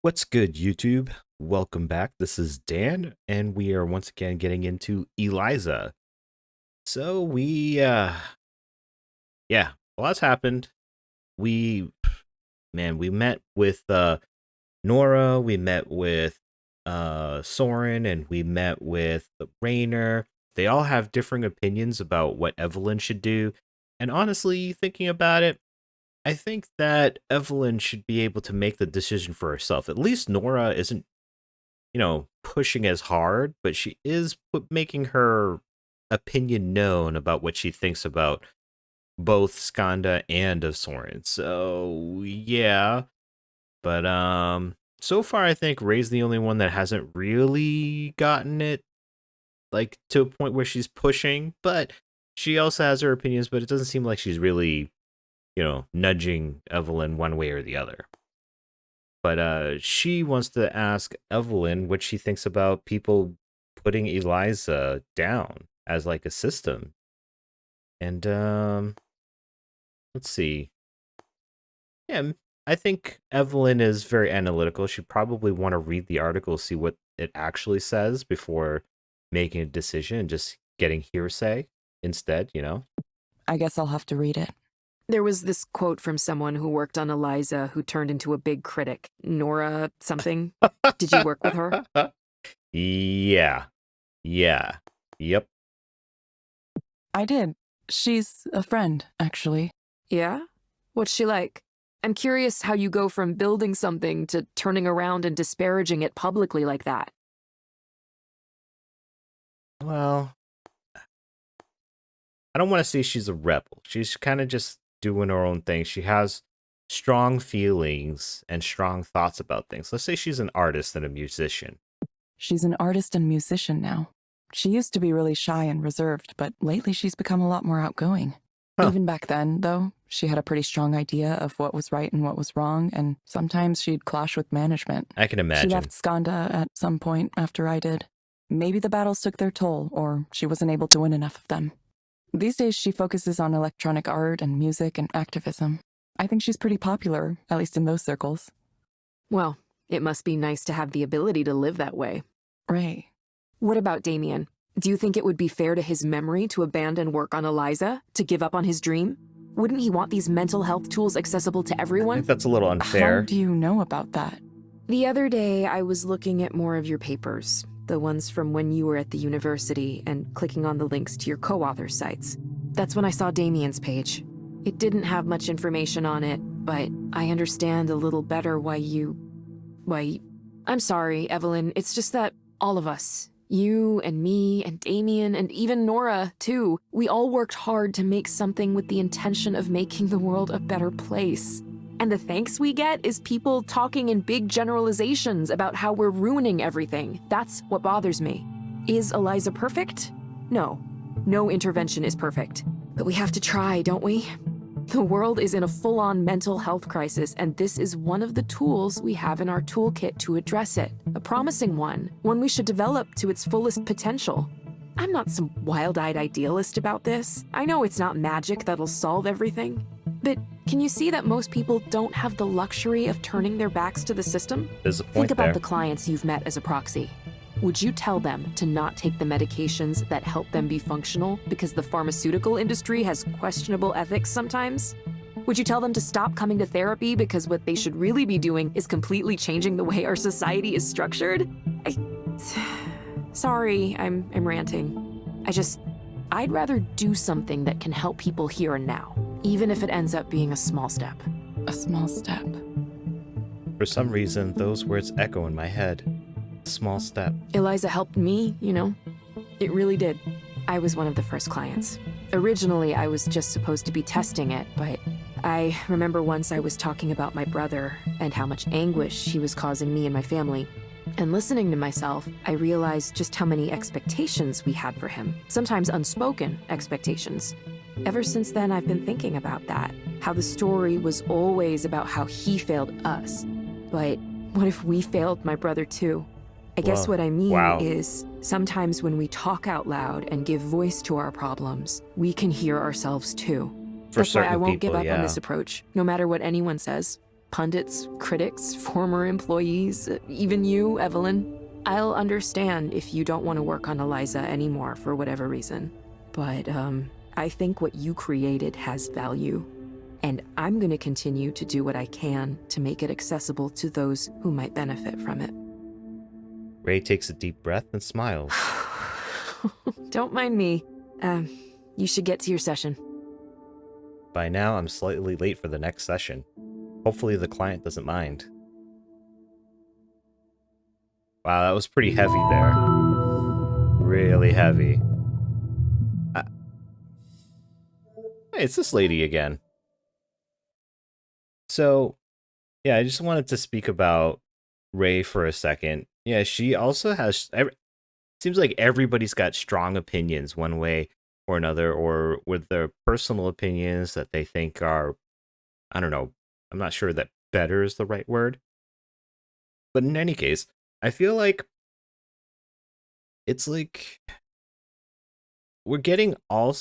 What's good, YouTube? Welcome back. This is Dan, and we are once again getting into Eliza. So yeah, a lot's happened. We, we met with Nora, we met with Soren, and we met with Rainer. They all have differing opinions about what Evelyn should do. And honestly, thinking about it, I think that Evelyn should be able to make the decision for herself. At least Nora isn't, pushing as hard, but she is making her opinion known about what she thinks about both Skanda and of Soren. So yeah, but so far I think Ray's the only one that hasn't really gotten it like to a point where she's pushing, but she also has her opinions, but it doesn't seem like she's really, nudging Evelyn one way or the other. But she wants to ask Evelyn what she thinks about people putting Eliza down as like a system. And let's see. Yeah, I think Evelyn is very analytical. She'd probably want to read the article, see what it actually says before making a decision and just getting hearsay instead, I guess I'll have to read it. There was this quote from someone who worked on Eliza who turned into a big critic. Nora something. Did you work with her? Yeah. Yep. I did. She's a friend, actually. Yeah? What's she like? I'm curious how you go from building something to turning around and disparaging it publicly like that. Well, I don't want to say she's a rebel. She's kind of just doing her own thing. She has strong feelings and strong thoughts about things. Let's say she's an artist and a musician. She's an artist and musician now. She used to be really shy and reserved, but lately she's become a lot more outgoing. Huh. Even back then, though, she had a pretty strong idea of what was right and what was wrong, and sometimes she'd clash with management. I can imagine. She left Skanda at some point after I did. Maybe the battles took their toll, or she wasn't able to win enough of them. These days, she focuses on electronic art and music and activism. I think she's pretty popular, at least in those circles. Well, it must be nice to have the ability to live that way. Right. What about Damien? Do you think it would be fair to his memory to abandon work on Eliza, to give up on his dream? Wouldn't he want these mental health tools accessible to I everyone? think that's a little unfair. How do you know about that? The other day, I was looking at more of your papers, the ones from when you were at the university, and clicking on the links to your co-author sites. That's when I saw Damien's page. It didn't have much information on it, but I understand a little better why. I'm sorry, Evelyn, it's just that all of us, you and me and Damien and even Nora, too, we all worked hard to make something with the intention of making the world a better place. And the thanks we get is people talking in big generalizations about how we're ruining everything. That's what bothers me. Is Eliza perfect? No. No intervention is perfect. But we have to try, don't we? The world is in a full-on mental health crisis, and this is one of the tools we have in our toolkit to address it. A promising one we should develop to its fullest potential. I'm not some wild-eyed idealist about this. I know it's not magic that'll solve everything. But can you see that most people don't have the luxury of turning their backs to the system? There's a point Think about there. the clients you've met as a proxy. Would you tell them to not take the medications that help them be functional because the pharmaceutical industry has questionable ethics sometimes? Would you tell them to stop coming to therapy because what they should really be doing is completely changing the way our society is structured? Sorry, I'm ranting. I'd rather do something that can help people here and now, even if it ends up being a small step. A small step. For some reason, those words echo in my head. Small step. Eliza helped me, It really did. I was one of the first clients. Originally, I was just supposed to be testing it, but I remember once I was talking about my brother and how much anguish he was causing me and my family. And listening to myself, I realized just how many expectations we had for him, sometimes unspoken expectations. Ever since then, I've been thinking about that, how the story was always about how he failed us. But what if we failed my brother too? I guess what I mean is, sometimes when we talk out loud and give voice to our problems, we can hear ourselves too. That's why I won't give up on this approach, no matter what anyone says. Pundits, critics, former employees, even you, Evelyn. I'll understand if you don't want to work on Eliza anymore for whatever reason. But, I think what you created has value. And I'm going to continue to do what I can to make it accessible to those who might benefit from it. Ray takes a deep breath and smiles. Don't mind me. You should get to your session. By now, I'm slightly late for the next session. Hopefully the client doesn't mind. Wow, that was pretty heavy there. Really heavy. Hey, it's this lady again. So, yeah, I just wanted to speak about Ray for a second. Yeah, she also has... seems like everybody's got strong opinions one way or another, or with their personal opinions that they think are... I don't know. I'm not sure that better is the right word. But in any case, I feel like it's like we're getting all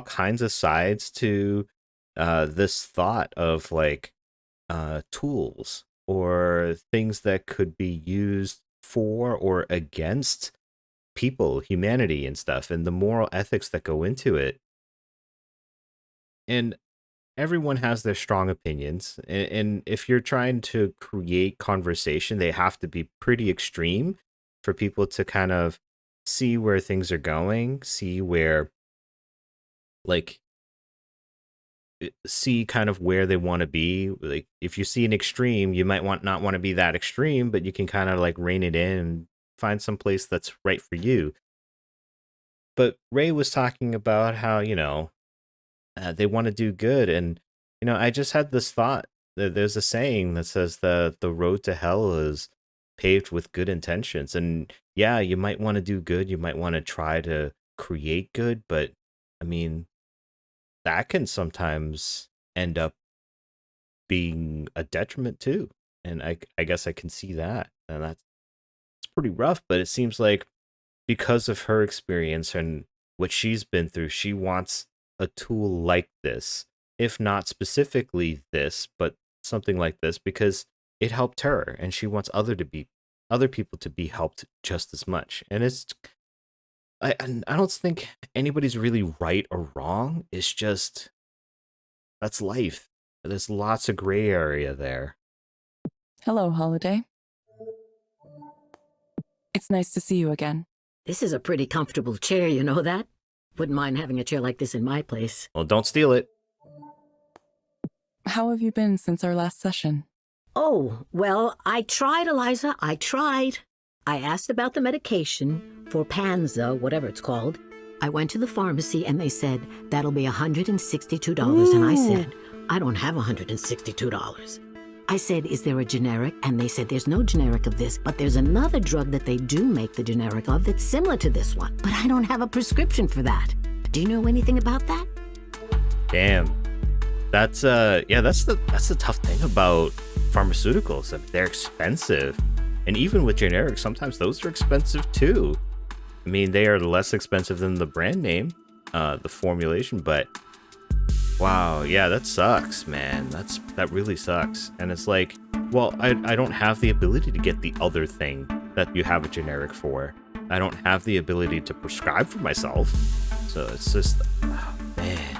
kinds of sides to this thought of like tools or things that could be used for or against people, humanity and stuff, and the moral ethics that go into it. And everyone has their strong opinions, and if you're trying to create conversation, they have to be pretty extreme for people to kind of see where things are going, see where, like, see kind of where they want to be. Like, if you see an extreme, you might not want to be that extreme, but you can kind of like rein it in and find some place that's right for you. But Ray was talking about how, they want to do good. And, I just had this thought that there's a saying that says that the road to hell is paved with good intentions. And yeah, you might want to do good. You might want to try to create good. But I mean, that can sometimes end up being a detriment too. And I guess I can see that. And it's pretty rough. But it seems like because of her experience and what she's been through, she wants a tool like this, if not specifically this, but something like this, because it helped her, and she wants other people to be helped just as much. And I don't think anybody's really right or wrong. It's just that's life. There's lots of gray area there. Hello, Holiday. It's nice to see you again. This is a pretty comfortable chair, you know that? Wouldn't mind having a chair like this in my place. Well, don't steal it. How have you been since our last session? Oh, well, I tried, Eliza. I tried. I asked about the medication for Panza, whatever it's called. I went to the pharmacy and they said, that'll be $162. Ooh. And I said, I don't have $162. I said, is there a generic? And they said, there's no generic of this, but there's another drug that they do make the generic of that's similar to this one. But I don't have a prescription for that. Do you know anything about that? Damn. That's the tough thing about pharmaceuticals. That they're expensive. And even with generics, sometimes those are expensive too. I mean, they are less expensive than the brand name, the formulation, but wow, yeah, that sucks, man. That really sucks. And it's like, well, I don't have the ability to get the other thing that you have a generic for. I don't have the ability to prescribe for myself. So it's just, oh, man.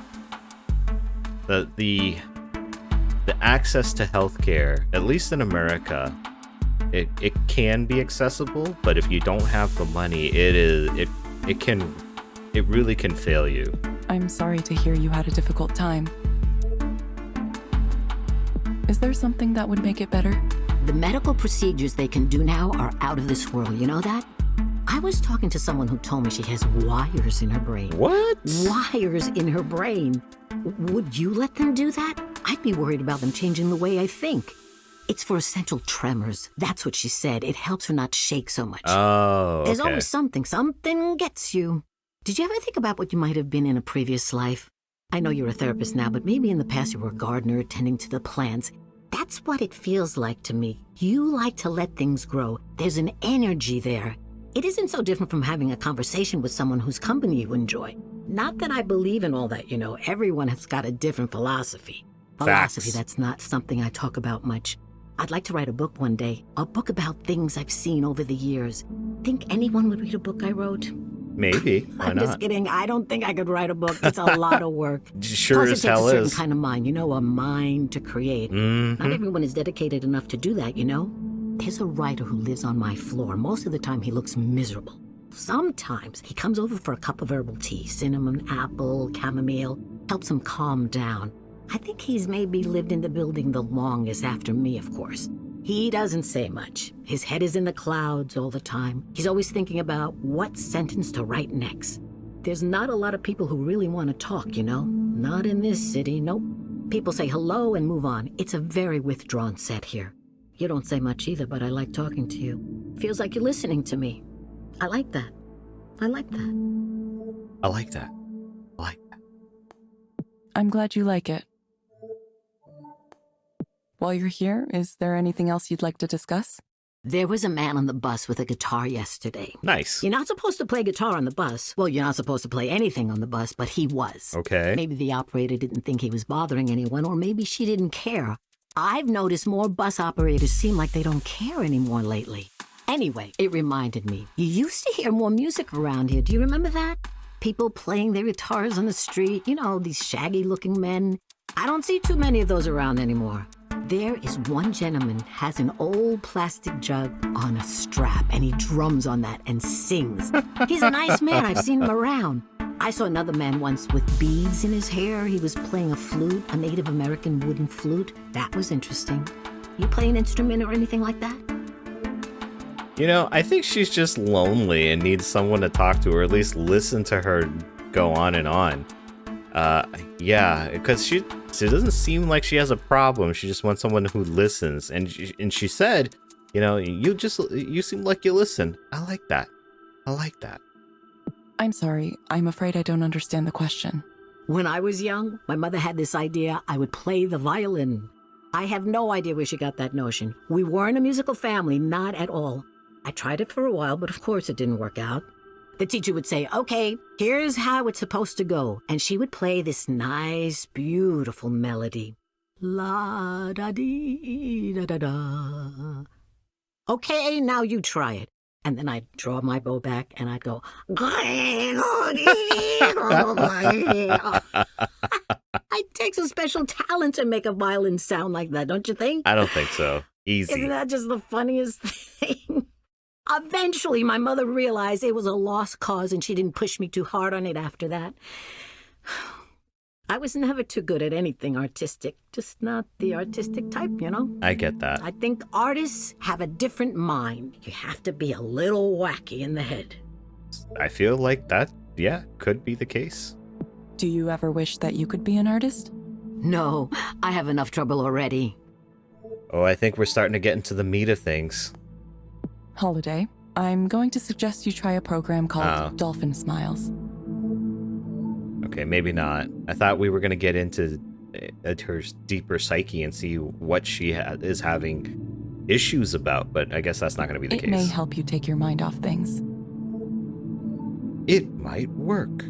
The access to healthcare, at least in America, it can be accessible, but if you don't have the money, it really can fail you. I'm sorry to hear you had a difficult time. Is there something that would make it better? The medical procedures they can do now are out of this world, you know that? I was talking to someone who told me she has wires in her brain. What? Wires in her brain. Would you let them do that? I'd be worried about them changing the way I think. It's for essential tremors. That's what she said. It helps her not shake so much. Oh, There's okay. always something gets you. Did you ever think about what you might have been in a previous life? I know you're a therapist now, but maybe in the past you were a gardener tending to the plants. That's what it feels like to me. You like to let things grow. There's an energy there. It isn't so different from having a conversation with someone whose company you enjoy. Not that I believe in all that, everyone has got a different philosophy. Philosophy, Facts. that's not something I talk about much. I'd like to write a book one day. A book about things I've seen over the years. Think anyone would read a book I wrote? Maybe. Why I'm just not? kidding. I don't think I could write a book. It's a lot of work. Sure Plus, as it takes a hell certain is. kind of mind, a mind to create. Not everyone is dedicated enough to do that, There's a writer who lives on my floor. Most of the time, he looks miserable. Sometimes he comes over for a cup of herbal tea, cinnamon, apple, chamomile, helps him calm down. I think he's maybe lived in the building the longest after me, of course. He doesn't say much. His head is in the clouds all the time. He's always thinking about what sentence to write next. There's not a lot of people who really want to talk, Not in this city, nope. People say hello and move on. It's a very withdrawn set here. You don't say much either, but I like talking to you. Feels like you're listening to me. I like that. I like that. I like that. I like that. I'm glad you like it. While you're here, is there anything else you'd like to discuss? There was a man on the bus with a guitar yesterday. Nice. You're not supposed to play guitar on the bus. Well, you're not supposed to play anything on the bus, but he was. Okay. Maybe the operator didn't think he was bothering anyone, or maybe she didn't care. I've noticed more bus operators seem like they don't care anymore lately. Anyway, it reminded me. You used to hear more music around here. Do you remember that? People playing their guitars on the street. These shaggy-looking men. I don't see too many of those around anymore. There is one gentleman has an old plastic jug on a strap, and he drums on that and sings. He's a nice man. I've seen him around. I saw another man once with beads in his hair. He was playing a flute, a Native American wooden flute. That was interesting. You play an instrument or anything like that? I think she's just lonely and needs someone to talk to, or at least listen to her go on and on. Yeah, because she doesn't seem like she has a problem. She just wants someone who listens. And she said, you seem like you listen. I like that. I like that. I'm sorry. I'm afraid I don't understand the question. When I was young, my mother had this idea I would play the violin. I have no idea where she got that notion. We weren't a musical family, not at all. I tried it for a while, but of course it didn't work out. The teacher would say, okay, here's how it's supposed to go. And she would play this nice, beautiful melody. La-da-dee-da-da-da. Okay, now you try it. And then I'd draw my bow back and I'd go, it takes a special talent to make a violin sound like that, don't you think? I don't think so. Easy. Isn't that just the funniest thing? Eventually, my mother realized it was a lost cause and she didn't push me too hard on it after that. I was never too good at anything artistic, just not the artistic type, I get that. I think artists have a different mind. You have to be a little wacky in the head. I feel like that, yeah, could be the case. Do you ever wish that you could be an artist? No, I have enough trouble already. Oh, I think we're starting to get into the meat of things. Holiday, I'm going to suggest you try a program called Dolphin Smiles. Okay, maybe not. I thought we were going to get into her deeper psyche and see what she is having issues about, but I guess that's not going to be the case. It may help you take your mind off things. It might work.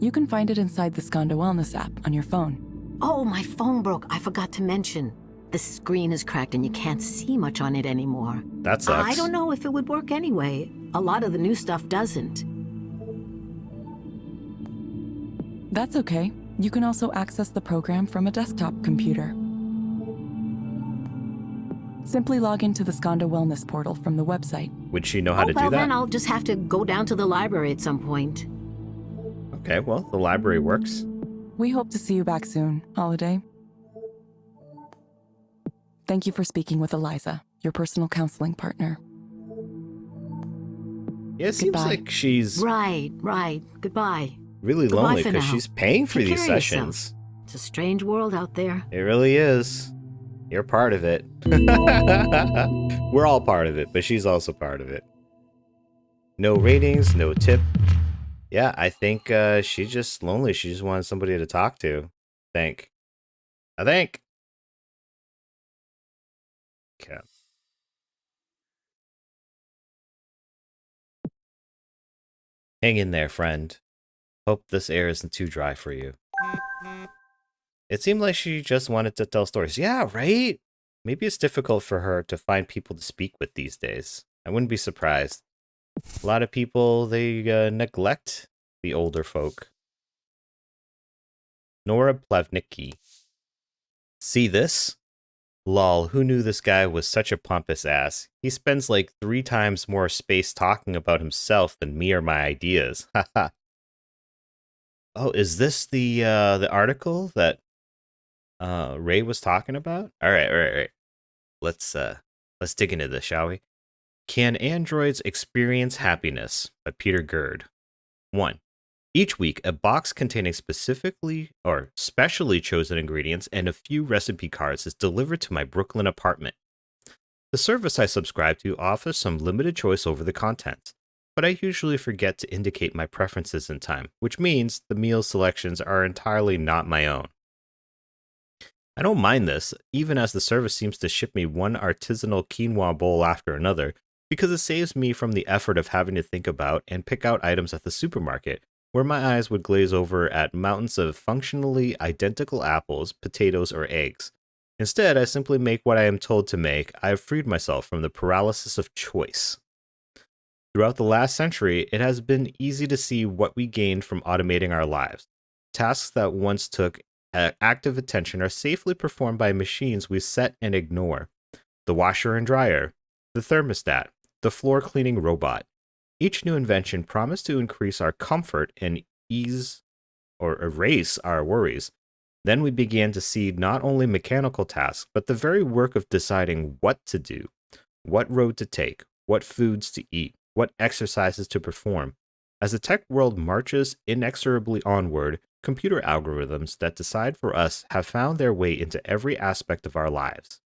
You can find it inside the Skondo Wellness app on your phone. Oh, my phone broke. I forgot to mention. The screen is cracked and you can't see much on it anymore. That sucks. I don't know if it would work anyway. A lot of the new stuff doesn't. That's okay. You can also access the program from a desktop computer. Simply log into the Skondo Wellness portal from the website. Would she know how to do well, that? Then I'll just have to go down to the library at some point. Okay, well, the library works. We hope to see you back soon, Holiday. Thank you for speaking with Eliza, your personal counseling partner. Yeah, it seems Goodbye. like she's Right. Goodbye. really Goodbye lonely for because now. she's paying for Take these care of sessions. It's a strange world out there. It really is. You're part of it. We're all part of it, but she's also part of it. No ratings, no tip. Yeah, I think she's just lonely. She just wanted somebody to talk to. I think. Okay. Hang in there, friend. Hope this air isn't too dry for you. It seemed like she just wanted to tell stories. Yeah, right? Maybe it's difficult for her to find people to speak with these days. I wouldn't be surprised. A lot of people, they neglect the older folk. Nora Plevnicki. See this? Lol, who knew this guy was such a pompous ass? He spends like 3 times more space talking about himself than me or my ideas. Haha. Oh, is this the article that Ray was talking about? All right. Let's dig into this, shall we? Can androids experience happiness? By Peter Gerd. 1. Each week, a box containing specifically or specially chosen ingredients and a few recipe cards is delivered to my Brooklyn apartment. The service I subscribe to offers some limited choice over the content, but I usually forget to indicate my preferences in time, which means the meal selections are entirely not my own. I don't mind this, even as the service seems to ship me one artisanal quinoa bowl after another, because it saves me from the effort of having to think about and pick out items at the supermarket, where my eyes would glaze over at mountains of functionally identical apples, potatoes, or eggs. Instead, I simply make what I am told to make. I have freed myself from the paralysis of choice. Throughout the last century, it has been easy to see what we gained from automating our lives. Tasks that once took active attention are safely performed by machines we set and ignore. The washer and dryer, the thermostat, the floor cleaning robot. Each new invention promised to increase our comfort and ease or erase our worries. Then we began to see not only mechanical tasks, but the very work of deciding what to do, what road to take, what foods to eat, what exercises to perform. As the tech world marches inexorably onward, computer algorithms that decide for us have found their way into every aspect of our lives.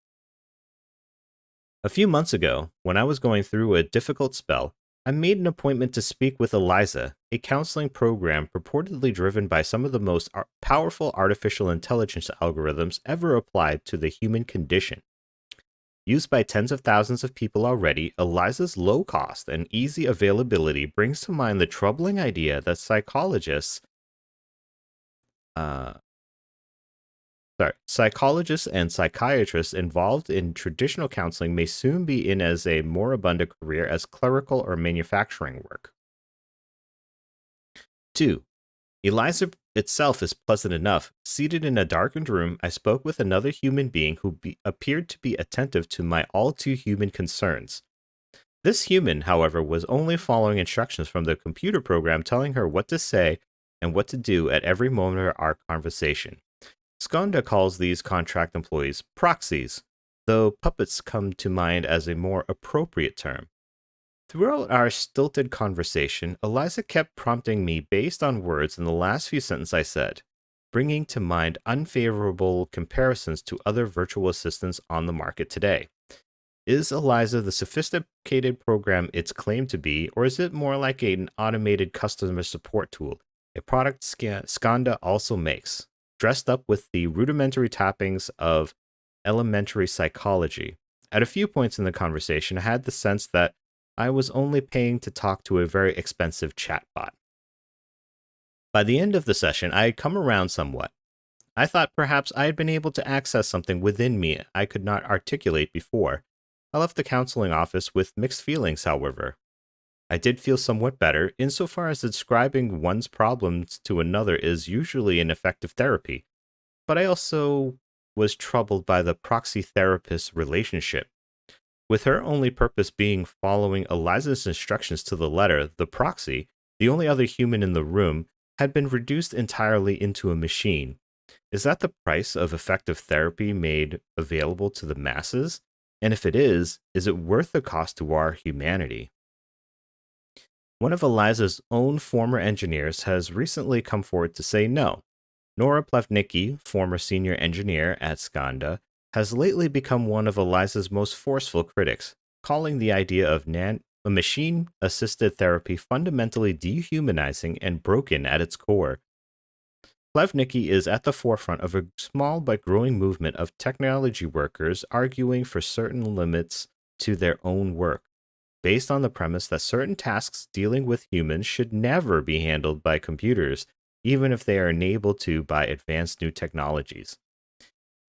A few months ago, when I was going through a difficult spell, I made an appointment to speak with Eliza, a counseling program purportedly driven by some of the most powerful artificial intelligence algorithms ever applied to the human condition. Used by tens of thousands of people already, Eliza's low cost and easy availability brings to mind the troubling idea that psychologists and psychiatrists involved in traditional counseling may soon be in as a more abundant career as clerical or manufacturing work. 2. Eliza itself is pleasant enough. Seated in a darkened room, I spoke with another human being who appeared to be attentive to my all-too-human concerns. This human, however, was only following instructions from the computer program telling her what to say and what to do at every moment of our conversation. Skanda calls these contract employees proxies, though puppets come to mind as a more appropriate term. Throughout our stilted conversation, Eliza kept prompting me based on words in the last few sentences I said, bringing to mind unfavorable comparisons to other virtual assistants on the market today. Is Eliza the sophisticated program it's claimed to be, or is it more like an automated customer support tool, a product Skanda also makes, dressed up with the rudimentary tappings of elementary psychology? At a few points in the conversation, I had the sense that I was only paying to talk to a very expensive chatbot. By the end of the session, I had come around somewhat. I thought perhaps I had been able to access something within me I could not articulate before. I left the counseling office with mixed feelings, however. I did feel somewhat better, insofar as describing one's problems to another is usually an effective therapy, but I also was troubled by the proxy therapist relationship. With her only purpose being following Eliza's instructions to the letter, the proxy, the only other human in the room, had been reduced entirely into a machine. Is that the price of effective therapy made available to the masses? And if it is it worth the cost to our humanity? One of Eliza's own former engineers has recently come forward to say no. Nora Plevnicki, former senior engineer at Skanda, has lately become one of Eliza's most forceful critics, calling the idea of a machine-assisted therapy fundamentally dehumanizing and broken at its core. Plevnicki is at the forefront of a small but growing movement of technology workers arguing for certain limits to their own work, based on the premise that certain tasks dealing with humans should never be handled by computers, even if they are enabled to by advanced new technologies.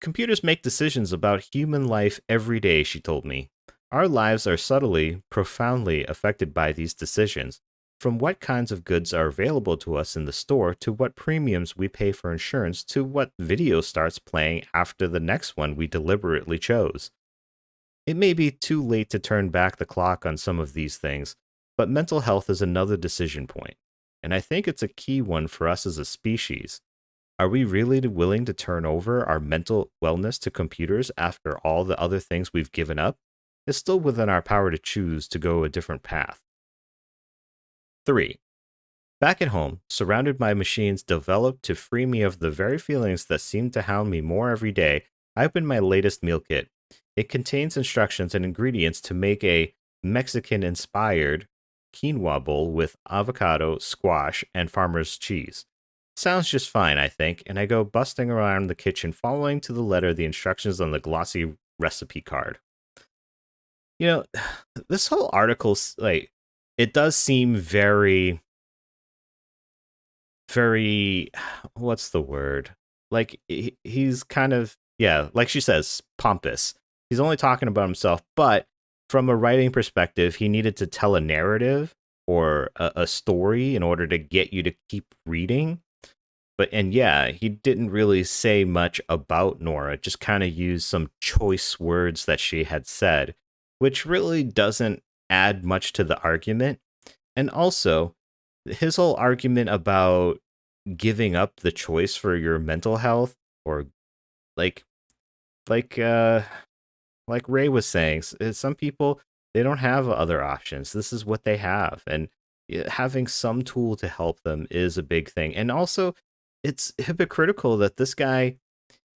Computers make decisions about human life every day, she told me. Our lives are subtly, profoundly affected by these decisions, from what kinds of goods are available to us in the store to what premiums we pay for insurance to what video starts playing after the next one we deliberately chose. It may be too late to turn back the clock on some of these things, but mental health is another decision point, and I think it's a key one for us as a species. Are we really willing to turn over our mental wellness to computers after all the other things we've given up? It's still within our power to choose to go a different path. 3. Back at home, surrounded by machines developed to free me of the very feelings that seem to hound me more every day, I opened my latest meal kit. It contains instructions and ingredients to make a Mexican-inspired quinoa bowl with avocado, squash, and farmer's cheese. Sounds just fine, I think, and I go busting around the kitchen following to the letter the instructions on the glossy recipe card. You know, this whole article, like, it does seem very, very, what's the word? Like, he's kind of, yeah, like she says, pompous. He's only talking about himself, but from a writing perspective, he needed to tell a narrative or a story in order to get you to keep reading. And yeah, he didn't really say much about Nora, just kind of used some choice words that she had said, which really doesn't add much to the argument. And also, his whole argument about giving up the choice for your mental health, or like like uh like Ray was saying, some people, they don't have other options. This is what they have, and having some tool to help them is a big thing. And also, it's hypocritical that this guy,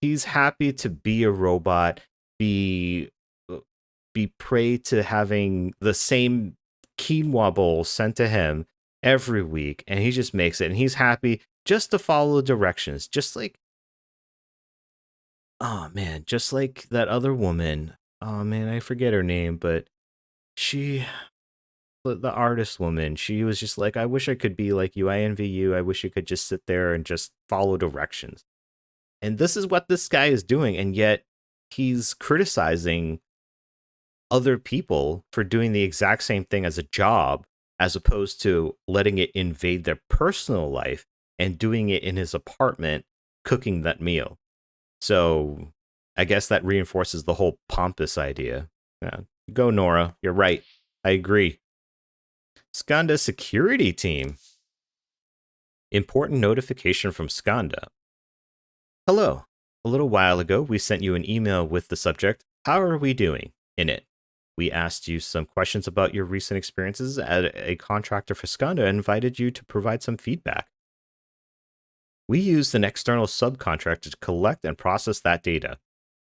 he's happy to be a robot, be be prey to having the same quinoa bowl sent to him every week, and he just makes it, and he's happy just to follow directions, just like, oh man, just like that other woman. Oh man, I forget her name, but she, the artist woman, she was just like, I wish I could be like you. I envy you. I wish you could just sit there and just follow directions. And this is what this guy is doing. And yet he's criticizing other people for doing the exact same thing as a job, as opposed to letting it invade their personal life and doing it in his apartment, cooking that meal. So I guess that reinforces the whole pompous idea. Yeah. Go, Nora. You're right. I agree. Skanda security team. Important notification from Skanda. Hello. A little while ago, we sent you an email with the subject, "How are we doing?" in it. We asked you some questions about your recent experiences at a contractor for Skanda and invited you to provide some feedback. We used an external subcontractor to collect and process that data.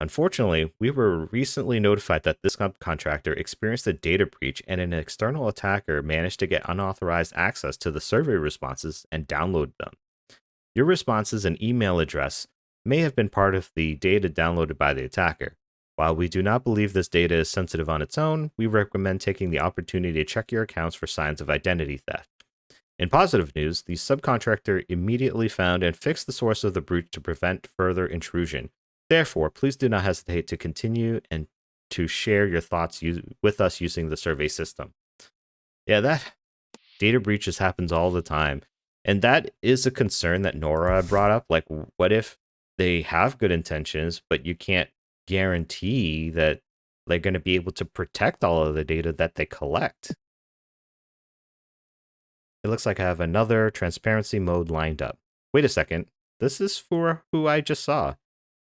Unfortunately, we were recently notified that this subcontractor experienced a data breach and an external attacker managed to get unauthorized access to the survey responses and download them. Your responses and email address may have been part of the data downloaded by the attacker. While we do not believe this data is sensitive on its own, we recommend taking the opportunity to check your accounts for signs of identity theft. In positive news, the subcontractor immediately found and fixed the source of the breach to prevent further intrusion. Therefore, please do not hesitate to continue and to share your thoughts with us using the survey system. Yeah, that data breaches happens all the time. And that is a concern that Nora brought up. Like, what if they have good intentions, but you can't guarantee that they're going to be able to protect all of the data that they collect? It looks like I have another transparency mode lined up. Wait a second. This is for who I just saw.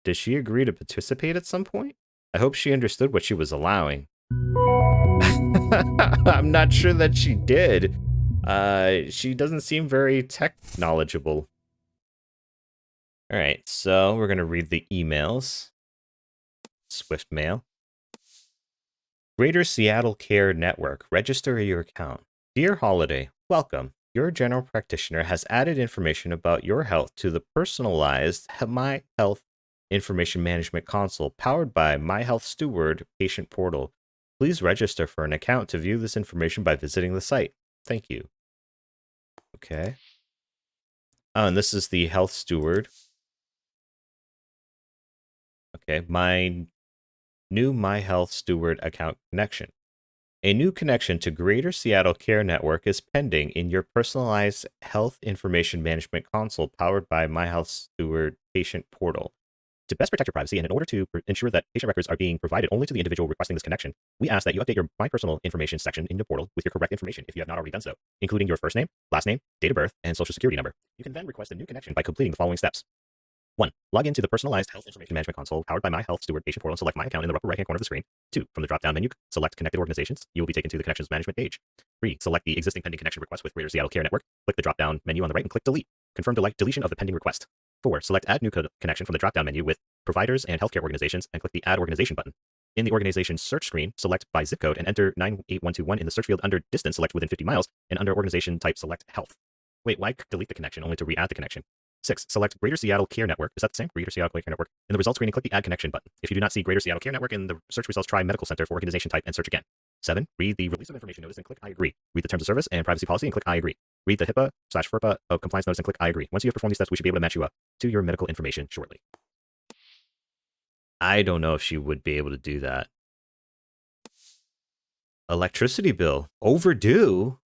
Did she agree to participate at some point? I hope she understood what she was allowing. I'm not sure that she did. She doesn't seem very tech knowledgeable. All right, so we're going to read the emails. Swift Mail. Greater Seattle Care Network, register your account. Dear Holiday, welcome. Your general practitioner has added information about your health to the personalized My Health Information Management Console powered by My Health Steward Patient Portal. Please register for an account to view this information by visiting the site. Thank you. Okay. Oh, and this is the health steward. Okay, my new My Health Steward account connection. A new connection to Greater Seattle Care Network is pending in your personalized health information management console powered by My Health Steward patient portal. To best protect your privacy and in order to ensure that patient records are being provided only to the individual requesting this connection, we ask that you update your My Personal Information section in the portal with your correct information if you have not already done so, including your first name, last name, date of birth, and social security number. You can then request a new connection by completing the following steps. 1. Log into the personalized health information management console powered by My Health Steward patient portal and select My Account in the upper right-hand corner of the screen. 2. From the drop-down menu, select Connected Organizations. You will be taken to the Connections Management page. 3. Select the existing pending connection request with Greater Seattle Care Network. Click the drop-down menu on the right and click Delete. Confirm deletion of the pending request. 4. Select Add New Connection from the drop-down menu with Providers and Healthcare Organizations and click the Add Organization button. In the organization search screen, select by zip code and enter 98121 in the search field. Under distance, select within 50 miles, and under organization type, select health. Wait, why delete the connection only to re-add the connection? 6. Select Greater Seattle Care Network. Is that the same? Greater Seattle Care Network. In the results screening, click the Add Connection button. If you do not see Greater Seattle Care Network in the search results, try Medical Center for organization type and search again. 7. Read the Release of Information Notice and click I agree. Read the Terms of Service and Privacy Policy and click I agree. Read the HIPAA/FERPA Compliance Notice and click I agree. Once you have performed these steps, we should be able to match you up to your medical information shortly. I don't know if she would be able to do that. Electricity bill. Overdue?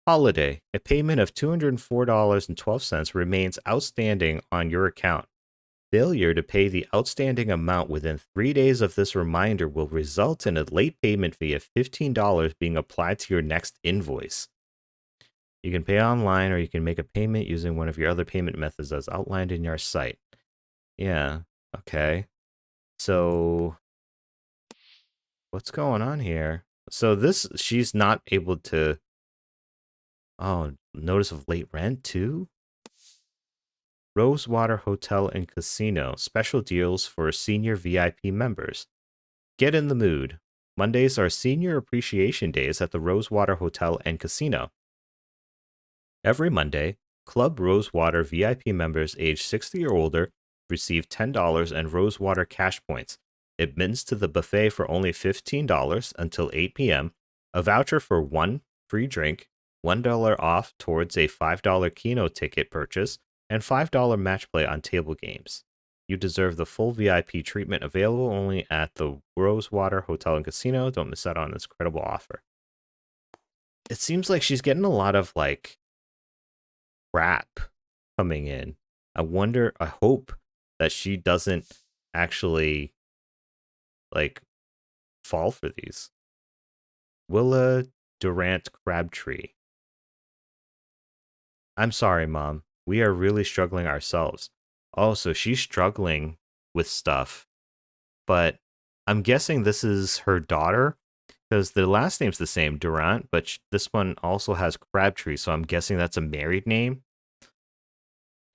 Holiday. A payment of $204.12 remains outstanding on your account. Failure to pay the outstanding amount within 3 days of this reminder will result in a late payment fee of $15 being applied to your next invoice. You can pay online or you can make a payment using one of your other payment methods as outlined in your site. Yeah, okay. So, what's going on here? So she's not able to... Oh, notice of late rent too? Rosewater Hotel and Casino. Special deals for senior VIP members. Get in the mood. Mondays are Senior Appreciation Days at the Rosewater Hotel and Casino. Every Monday, Club Rosewater VIP members aged 60 or older receive $10 and Rosewater cash points, admittance to the buffet for only $15 until 8 p.m., a voucher for one free drink, $1 off towards a $5 Keno ticket purchase, and $5 match play on table games. You deserve the full VIP treatment available only at the Rosewater Hotel and Casino. Don't miss out on this incredible offer. It seems like she's getting a lot of like crap coming in. I hope that she doesn't actually like fall for these. Willa Durant Crabtree. I'm sorry, Mom. We are really struggling ourselves. Oh, so she's struggling with stuff. But I'm guessing this is her daughter because the last name's the same, Durant, but this one also has Crabtree, so I'm guessing that's a married name.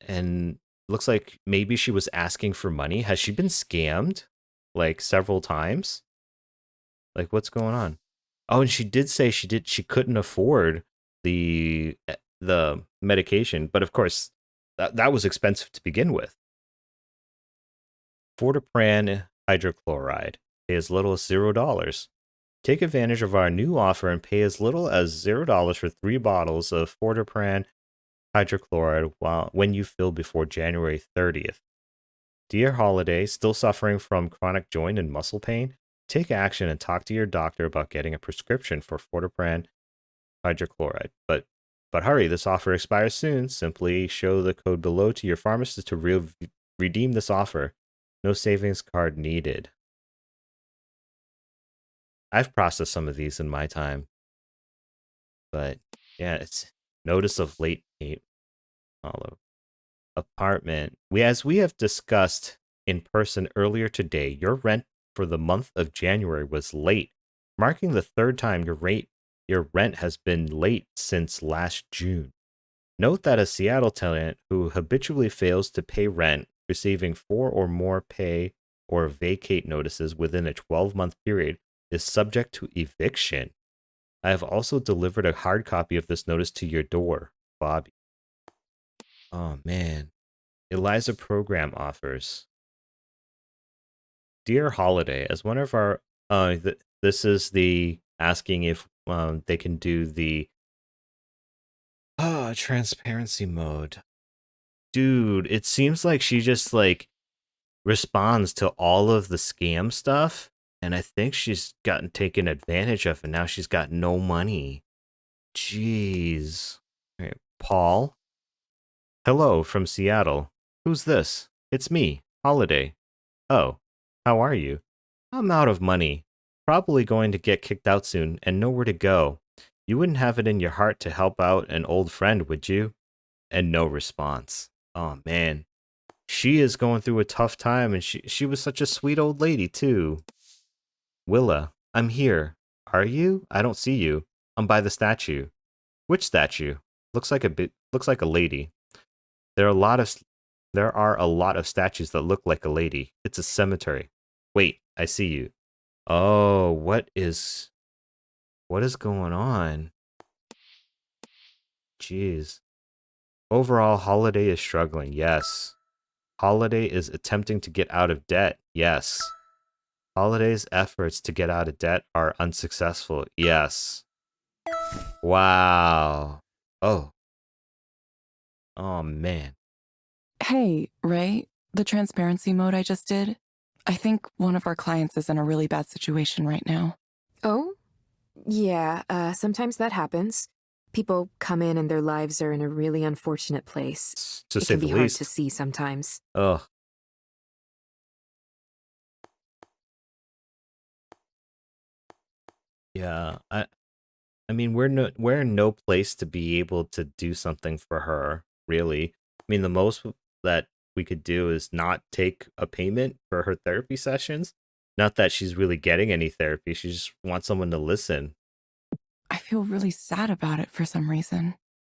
And looks like maybe she was asking for money. Has she been scammed like several times? Like, what's going on? Oh, and she did say she couldn't afford the medication, but of course that was expensive to begin with. Fortipran hydrochloride. Pay as little as $0. Take advantage of our new offer and pay as little as $0 for 3 bottles of Fortipran hydrochloride when you fill before January 30th. Dear Holiday, still suffering from chronic joint and muscle pain? Take action and talk to your doctor about getting a prescription for Fortipran hydrochloride. But hurry, this offer expires soon. Simply show the code below to your pharmacist to redeem this offer. No savings card needed. I've processed some of these in my time. But yeah, it's notice of late payment. Apartment. As we have discussed in person earlier today, your rent for the month of January was late, marking the third time your rent has been late since last June. Note that a Seattle tenant who habitually fails to pay rent, receiving 4 or more pay or vacate notices within a 12-month period, is subject to eviction. I have also delivered a hard copy of this notice to your door, Bobby. Oh, man. Eliza program offers. Dear Holiday, as one of our... this is the asking if they can do the transparency mode. Dude, it seems like she just like responds to all of the scam stuff, and I think she's gotten taken advantage of, and now she's got no money. Jeez. All right, Paul. Hello from Seattle. Who's this? It's me, Holiday. Oh, how are you? I'm out of money. Probably going to get kicked out soon and nowhere to go. You wouldn't have it in your heart to help out an old friend, would you? And no response. Oh man. She is going through a tough time, and she was such a sweet old lady too. Willa, I'm here. Are you? I don't see you. I'm by the statue. Which statue? Looks like a lady. There are a lot of statues that look like a lady. It's a cemetery. Wait, I see you. Oh, what is going on? Jeez. Overall, Holiday is struggling. Yes. Holiday is attempting to get out of debt. Yes. Holiday's efforts to get out of debt are unsuccessful. Yes. Wow. Oh. Oh, man. Hey, Ray, the transparency mode I just did, I think one of our clients is in a really bad situation right now. Oh? Yeah, sometimes that happens. People come in and their lives are in a really unfortunate place. To It say can the be hard least. to see sometimes. Ugh. Yeah, I mean, we're in no place to be able to do something for her, really. I mean, the most that we could do is not take a payment for her therapy sessions. Not that she's really getting any therapy, she just wants someone to listen. I feel really sad about it for some reason.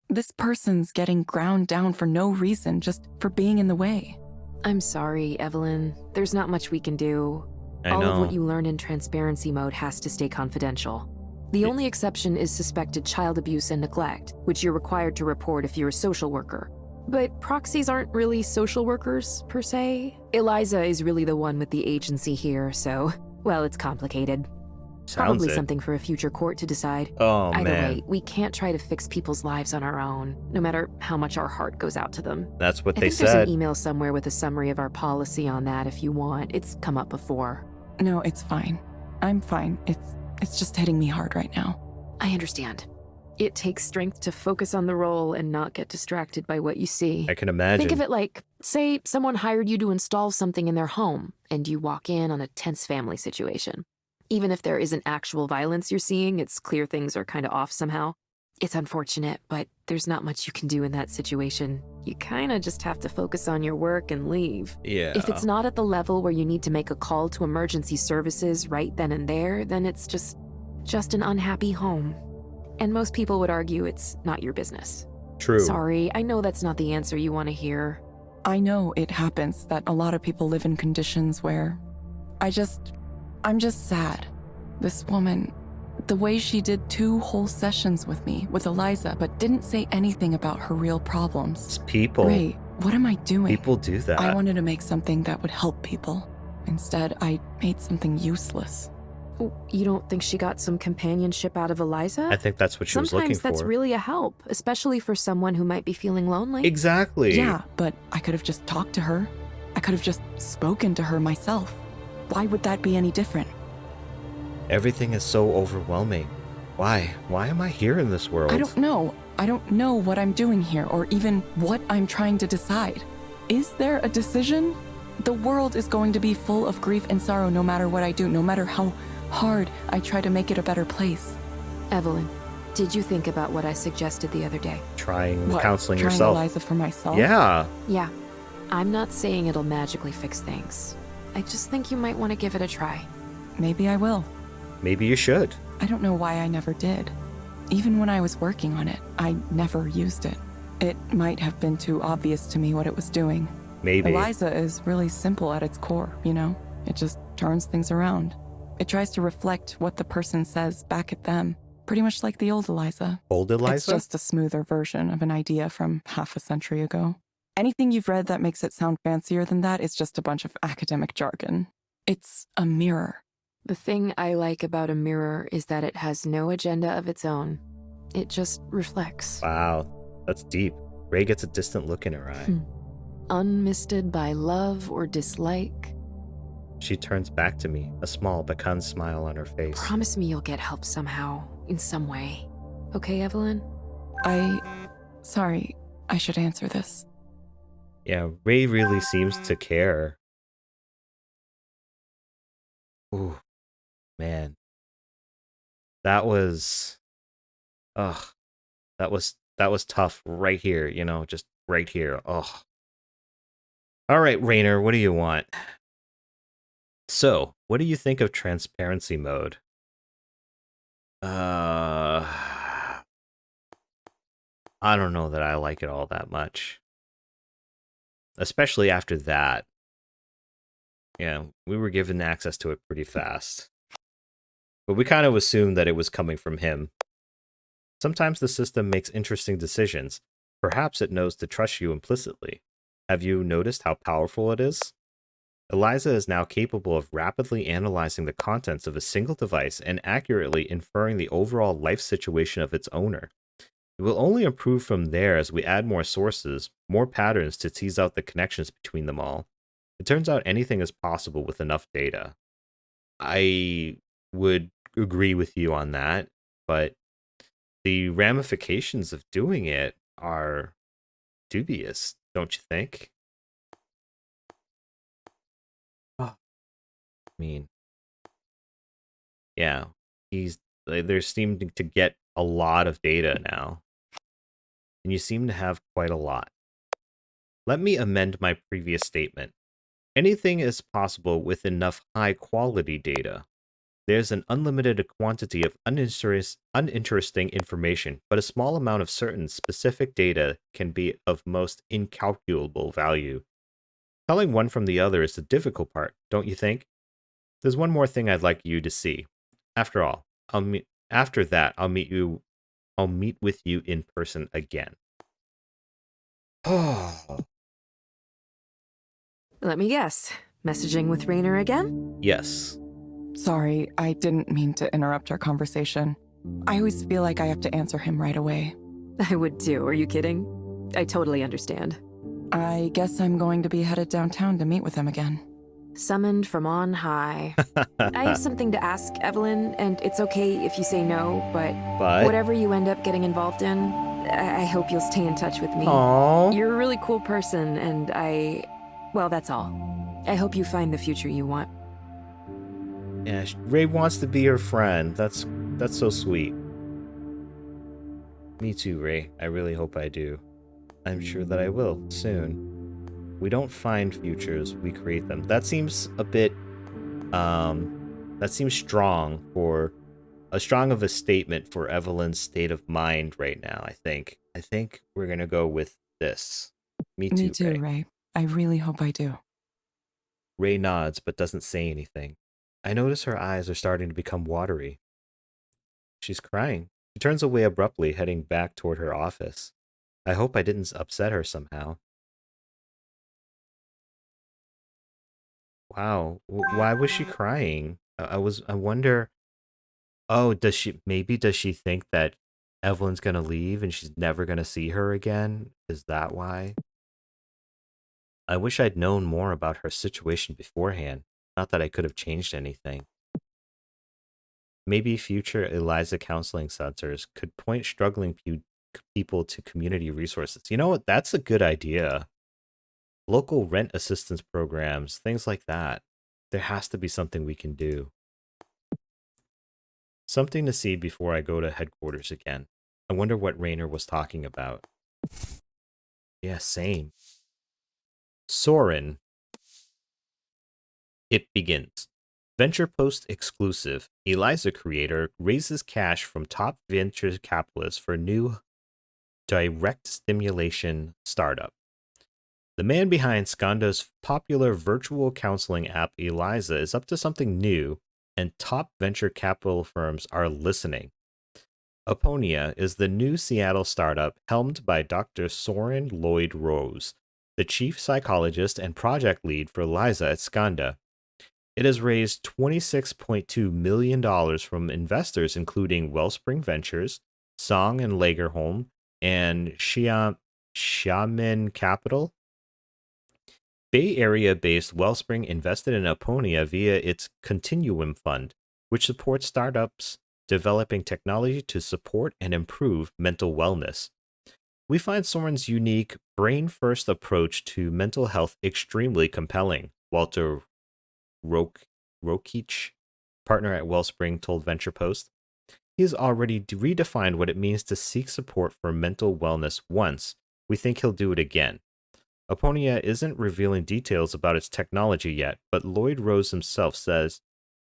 This person's getting ground down for no reason, just for being in the way. I'm sorry, Evelyn. There's not much we can do. I All know. of what you learn in transparency mode has to stay confidential. The only exception is suspected child abuse and neglect, which you're required to report if you're a social worker. But proxies aren't really social workers, per se. Eliza is really the one with the agency here, so, well, it's complicated. Sounds Probably it. something for a future court to decide. Oh, Either man. way, we can't try to fix people's lives on our own, no matter how much our heart goes out to them. That's what I they think there's said. an email somewhere with a summary of our policy on that if you want. It's come up before. No, it's fine. I'm fine. It's just hitting me hard right now. I understand. It takes strength to focus on the role and not get distracted by what you see. I can imagine. Think of it like, say, someone hired you to install something in their home, and you walk in on a tense family situation. Even if there isn't actual violence you're seeing, it's clear things are kind of off somehow. It's unfortunate, but there's not much you can do in that situation. You kind of just have to focus on your work and leave. Yeah. If it's not at the level where you need to make a call to emergency services right then and there, then it's just an unhappy home. And most people would argue it's not your business. True. Sorry, I know that's not the answer you want to hear. I know it happens that a lot of people live in conditions where I'm just sad. This woman, the way she did 2 whole sessions with me, with Eliza, but didn't say anything about her real problems. It's people. Ray, what am I doing? People do that. I wanted to make something that would help people. Instead, I made something useless. Oh, you don't think she got some companionship out of Eliza? I think that's what she was looking for. Sometimes that's really a help, especially for someone who might be feeling lonely. Exactly. Yeah, but I could have just talked to her. I could have just spoken to her myself. Why would that be any different? Everything is so overwhelming. Why? Why am I here in this world? I don't know. I don't know what I'm doing here or even what I'm trying to decide. Is there a decision? The world is going to be full of grief and sorrow no matter what I do, no matter how hard I try to make it a better place. Evelyn, did you think about what I suggested the other day? Trying What, counseling trying yourself. Eliza for myself? Yeah. Yeah. I'm not saying it'll magically fix things. I just think you might want to give it a try. Maybe I will. Maybe you should. I don't know why I never did. Even when I was working on it, I never used it. It might have been too obvious to me what it was doing. Maybe. Eliza is really simple at its core, you know? It just turns things around. It tries to reflect what the person says back at them, pretty much like the old Eliza. Old Eliza? It's just a smoother version of an idea from half a century ago. Anything you've read that makes it sound fancier than that is just a bunch of academic jargon. It's a mirror. The thing I like about a mirror is that it has no agenda of its own. It just reflects. Wow. That's deep. Ray gets a distant look in her eye. unmisted by love or dislike. She turns back to me, a small but kind smile on her face. Promise me you'll get help somehow, in some way. Okay, Evelyn? Sorry, I should answer this. Yeah, Ray really seems to care. Ooh, man. That was... Ugh. That was tough right here, just right here. Ugh. All right, Rainer, what do you want? So, what do you think of transparency mode? I don't know that I like it all that much. Especially after that. Yeah, we were given access to it pretty fast. But we kind of assumed that it was coming from him. Sometimes the system makes interesting decisions. Perhaps it knows to trust you implicitly. Have you noticed how powerful it is? Eliza is now capable of rapidly analyzing the contents of a single device and accurately inferring the overall life situation of its owner. It will only improve from there as we add more sources, more patterns to tease out the connections between them all. It turns out anything is possible with enough data. I would agree with you on that, but the ramifications of doing it are dubious, don't you think? Oh, I mean, yeah, they're seeming to get a lot of data now, and you seem to have quite a lot. Let me amend my previous statement. Anything is possible with enough high-quality data. There's an unlimited quantity of uninteresting information, but a small amount of certain specific data can be of most incalculable value. Telling one from the other is the difficult part, don't you think? There's one more thing I'd like you to see. After all, after that, I'll meet with you in person again. Oh. Let me guess. Messaging with Rainer again? Yes. Sorry, I didn't mean to interrupt our conversation. I always feel like I have to answer him right away. I would too, are you kidding? I totally understand. I guess I'm going to be headed downtown to meet with him again. Summoned from on high. I have something to ask, Evelyn, and it's okay if you say no, but whatever you end up getting involved in, I hope you'll stay in touch with me. Aww. You're a really cool person, and well, that's all. I hope you find the future you want. Yeah, Ray wants to be her friend. That's so sweet. Me too, Ray. I really hope I do. I'm sure that I will, soon. We don't find futures, we create them. That seems a bit, that seems strong of a statement for Evelyn's state of mind right now, I think. I think we're gonna go with this. Me too, Ray. I really hope I do. Ray nods, but doesn't say anything. I notice her eyes are starting to become watery. She's crying. She turns away abruptly, heading back toward her office. I hope I didn't upset her somehow. Wow, why was she crying? I wonder. Oh, does she think that Evelyn's gonna leave and she's never gonna see her again? Is that why? I wish I'd known more about her situation beforehand. Not that I could have changed anything. Maybe future Eliza counseling centers could point struggling people to community resources. You know what? That's a good idea. Local rent assistance programs, things like that. There has to be something we can do. Something to see before I go to headquarters again. I wonder what Rainer was talking about. Yeah, same. Soren. It begins. Venture Post exclusive. Eliza creator raises cash from top venture capitalists for new direct stimulation startup. The man behind Skanda's popular virtual counseling app Eliza is up to something new, and top venture capital firms are listening. Aponia is the new Seattle startup helmed by Dr. Soren Lloyd Rose, the chief psychologist and project lead for Eliza at Skanda. It has raised $26.2 million from investors including Wellspring Ventures, Song and Lagerholm, and Xiamen Capital. Bay Area-based Wellspring invested in Aponia via its Continuum Fund, which supports startups developing technology to support and improve mental wellness. We find Soren's unique, brain-first approach to mental health extremely compelling, Walter Rokich, partner at Wellspring, told Venture Post. He has already redefined what it means to seek support for mental wellness once. We think he'll do it again. Aponia isn't revealing details about its technology yet, but Lloyd Rose himself has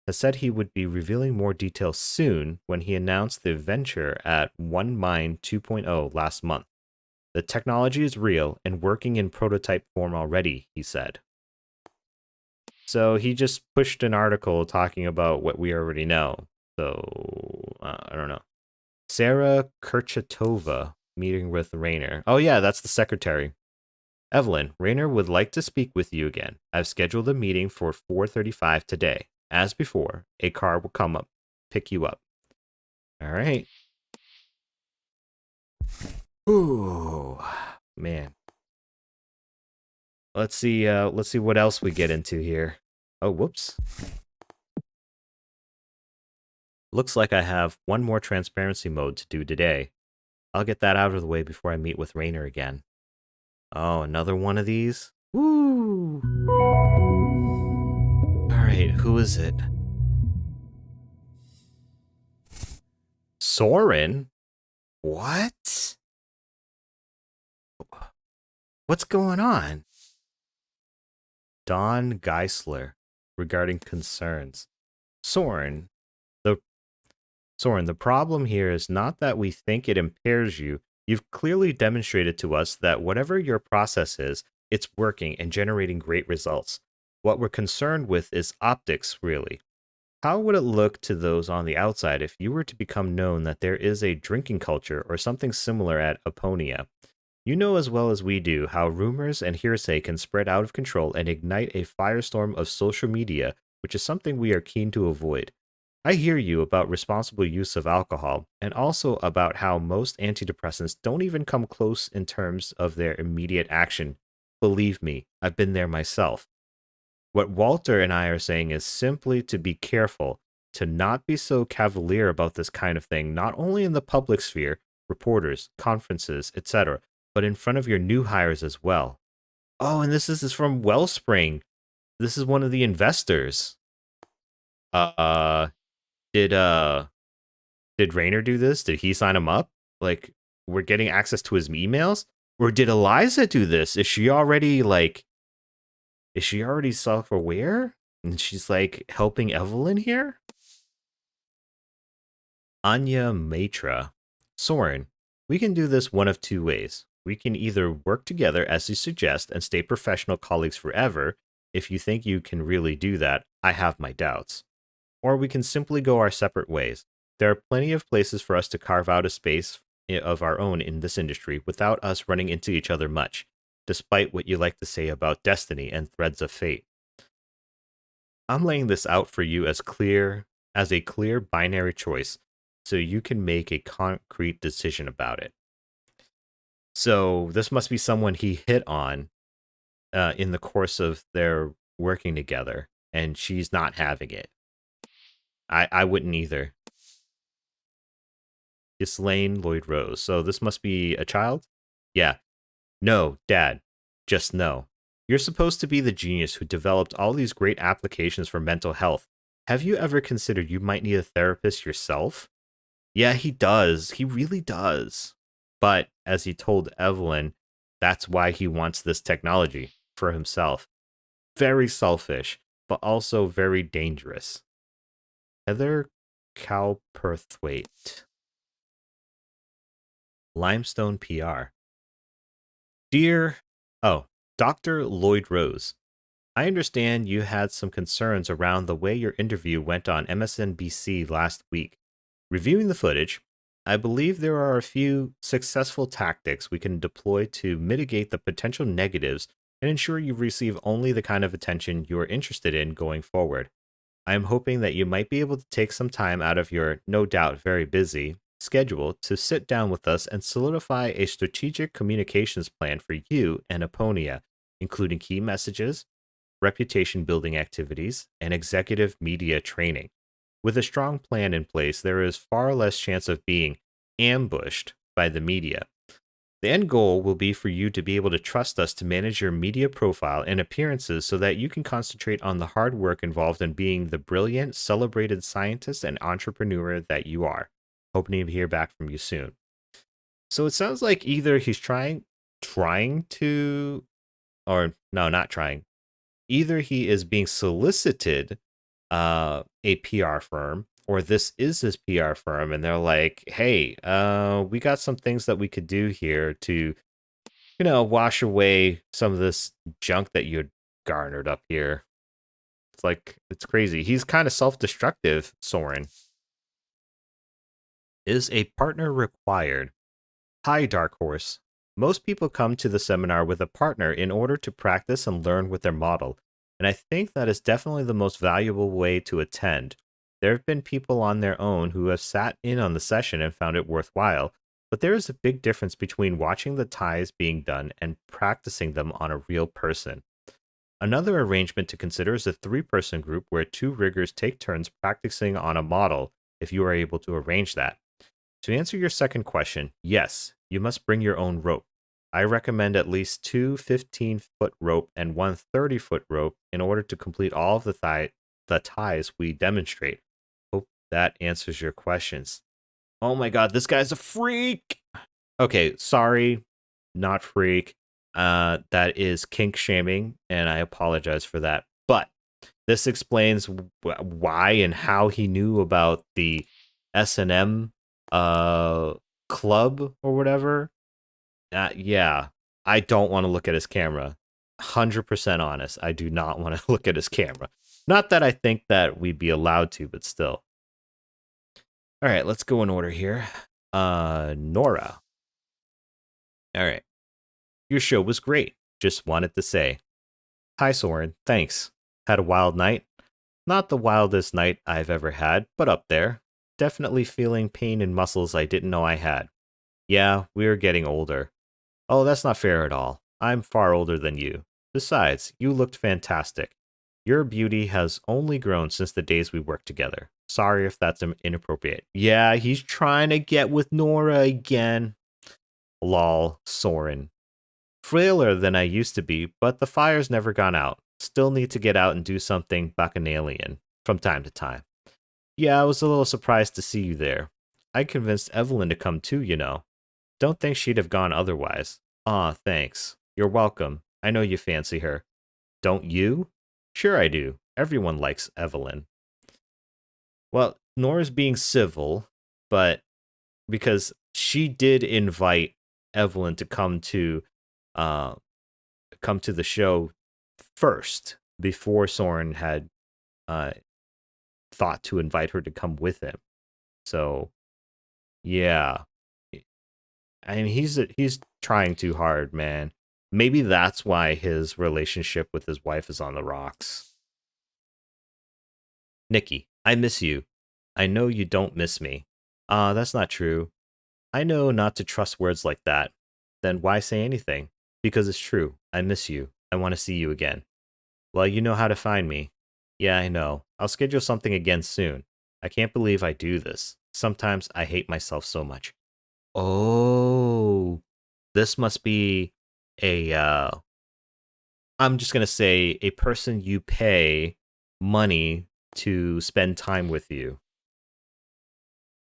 said he would be revealing more details soon when he announced the venture at One Mind 2.0 last month. The technology is real and working in prototype form already, he said. So he just pushed an article talking about what we already know. So, I don't know. Sarah Kurchatova meeting with Rayner. Oh yeah, that's the secretary. Evelyn, Rayner would like to speak with you again. I've scheduled a meeting for 4:35 today. As before, a car will come up, pick you up. All right. Ooh, man. Let's see what else we get into here. Oh, whoops. Looks like I have one more transparency mode to do today. I'll get that out of the way before I meet with Rayner again. Oh, another one of these? Woo! Alright, who is it? Soren? What? What's going on? Don Geisler, regarding concerns. Soren, the problem here is not that we think it impairs you. You've clearly demonstrated to us that whatever your process is, it's working and generating great results. What we're concerned with is optics, really. How would it look to those on the outside if you were to become known that there is a drinking culture or something similar at Aponia? You know as well as we do how rumors and hearsay can spread out of control and ignite a firestorm of social media, which is something we are keen to avoid. I hear you about responsible use of alcohol, and also about how most antidepressants don't even come close in terms of their immediate action. Believe me, I've been there myself. What Walter and I are saying is simply to be careful, to not be so cavalier about this kind of thing, not only in the public sphere, reporters, conferences, etc., but in front of your new hires as well. Oh, and this is from Wellspring. This is one of the investors. Did Rayner do this? Did he sign him up? Like, we're getting access to his emails? Or did Eliza do this? Is she already self-aware? And she's like helping Evelyn here? Anya Matra. Soren, we can do this one of two ways. We can either work together as you suggest and stay professional colleagues forever. If you think you can really do that, I have my doubts. Or we can simply go our separate ways. There are plenty of places for us to carve out a space of our own in this industry without us running into each other much, despite what you like to say about destiny and threads of fate. I'm laying this out for you as a clear binary choice, so you can make a concrete decision about it. So this must be someone he hit on in the course of their working together, and she's not having it. I wouldn't either. Ghislaine Lloyd Rose. So this must be a child? Yeah. No, Dad. Just no. You're supposed to be the genius who developed all these great applications for mental health. Have you ever considered you might need a therapist yourself? Yeah, he does. He really does. But, as he told Evelyn, that's why he wants this technology for himself. Very selfish, but also very dangerous. Heather Calperthwaite. Limestone PR. Dear Dr. Lloyd Rose, I understand you had some concerns around the way your interview went on MSNBC last week. Reviewing the footage, I believe there are a few successful tactics we can deploy to mitigate the potential negatives and ensure you receive only the kind of attention you are interested in going forward. I am hoping that you might be able to take some time out of your, no doubt very busy, schedule to sit down with us and solidify a strategic communications plan for you and Aponia, including key messages, reputation building activities, and executive media training. With a strong plan in place, there is far less chance of being ambushed by the media. The end goal will be for you to be able to trust us to manage your media profile and appearances so that you can concentrate on the hard work involved in being the brilliant, celebrated scientist and entrepreneur that you are. Hoping to hear back from you soon. So it sounds like either he's trying to, or no, not trying. Either he is being solicited a PR firm, or this is his PR firm, and they're like, hey, we got some things that we could do here to, wash away some of this junk that you garnered up here. It's like, it's crazy. He's kind of self-destructive, Soren. Is a partner required? Hi, Dark Horse. Most people come to the seminar with a partner in order to practice and learn with their model, and I think that is definitely the most valuable way to attend. There have been people on their own who have sat in on the session and found it worthwhile, but there is a big difference between watching the ties being done and practicing them on a real person. Another arrangement to consider is a 3-person group where 2 riggers take turns practicing on a model if you are able to arrange that. To answer your second question, yes, you must bring your own rope. I recommend at least 2 15-foot rope and 1 30-foot rope in order to complete all of the ties we demonstrate. Hope that answers your questions. Oh my god, this guy's a freak! Okay, sorry, not freak. That is kink shaming, and I apologize for that. But this explains why and how he knew about the S&M club or whatever. Yeah, I don't want to look at his camera. 100% honest, I do not want to look at his camera. Not that I think that we'd be allowed to, but still. All right, let's go in order here. Nora. All right. Your show was great. Just wanted to say. Hi, Soren. Thanks. Had a wild night. Not the wildest night I've ever had, but up there. Definitely feeling pain in muscles I didn't know I had. Yeah, we're getting older. Oh, that's not fair at all. I'm far older than you. Besides, you looked fantastic. Your beauty has only grown since the days we worked together. Sorry if that's inappropriate. Yeah, he's trying to get with Nora again. Lol, Soren. Frailer than I used to be, but the fire's never gone out. Still need to get out and do something bacchanalian from time to time. Yeah, I was a little surprised to see you there. I convinced Evelyn to come too, you know. Don't think she'd have gone otherwise. Aw, thanks. You're welcome. I know you fancy her. Don't you? Sure I do. Everyone likes Evelyn. Well, Nora's being civil, but because she did invite Evelyn to come to the show first before Soren had thought to invite her to come with him. So, yeah. I mean, he's trying too hard, man. Maybe that's why his relationship with his wife is on the rocks. Nikki, I miss you. I know you don't miss me. That's not true. I know not to trust words like that. Then why say anything? Because it's true. I miss you. I want to see you again. Well, you know how to find me. Yeah, I know. I'll schedule something again soon. I can't believe I do this. Sometimes I hate myself so much. Oh, this must be a, I'm just going to say a person you pay money to spend time with you.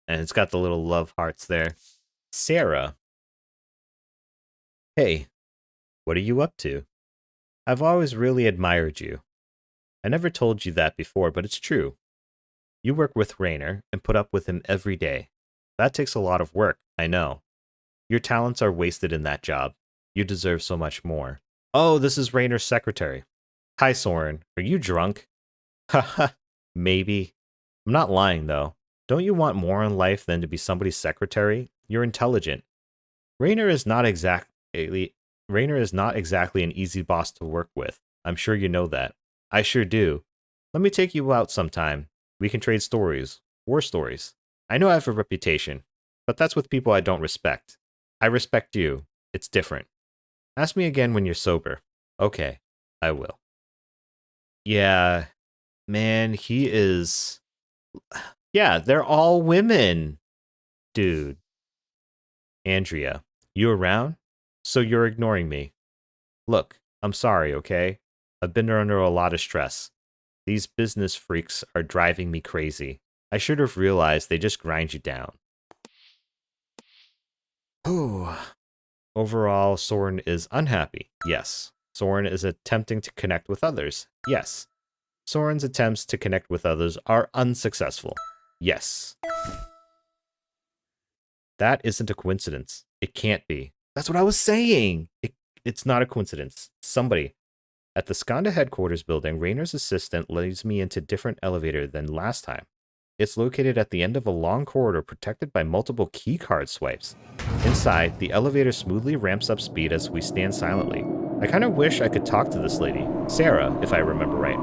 And it's got the little love hearts there. Sarah. Hey, what are you up to? I've always really admired you. I never told you that before, but it's true. You work with Rainer and put up with him every day. That takes a lot of work, I know. Your talents are wasted in that job. You deserve so much more. Oh, this is Rainer's secretary. Hi, Soren. Are you drunk? Haha, maybe. I'm not lying, though. Don't you want more in life than to be somebody's secretary? You're intelligent. Rainer is not exactly an easy boss to work with. I'm sure you know that. I sure do. Let me take you out sometime. We can trade stories. War stories. I know I have a reputation, but that's with people I don't respect. I respect you. It's different. Ask me again when you're sober. Okay, I will. Yeah, man, he is. Yeah, they're all women, dude. Andrea, you around? So you're ignoring me. Look, I'm sorry, okay? I've been under a lot of stress. These business freaks are driving me crazy. I should have realized they just grind you down. Ooh. Overall, Soren is unhappy. Yes. Soren is attempting to connect with others. Yes. Soren's attempts to connect with others are unsuccessful. Yes. That isn't a coincidence. It can't be. That's what I was saying. It's not a coincidence. Somebody. At the Skanda headquarters building, Raynor's assistant leads me into a different elevator than last time. It's located at the end of a long corridor protected by multiple keycard swipes. Inside, the elevator smoothly ramps up speed as we stand silently. I kind of wish I could talk to this lady, Sarah, if I remember right,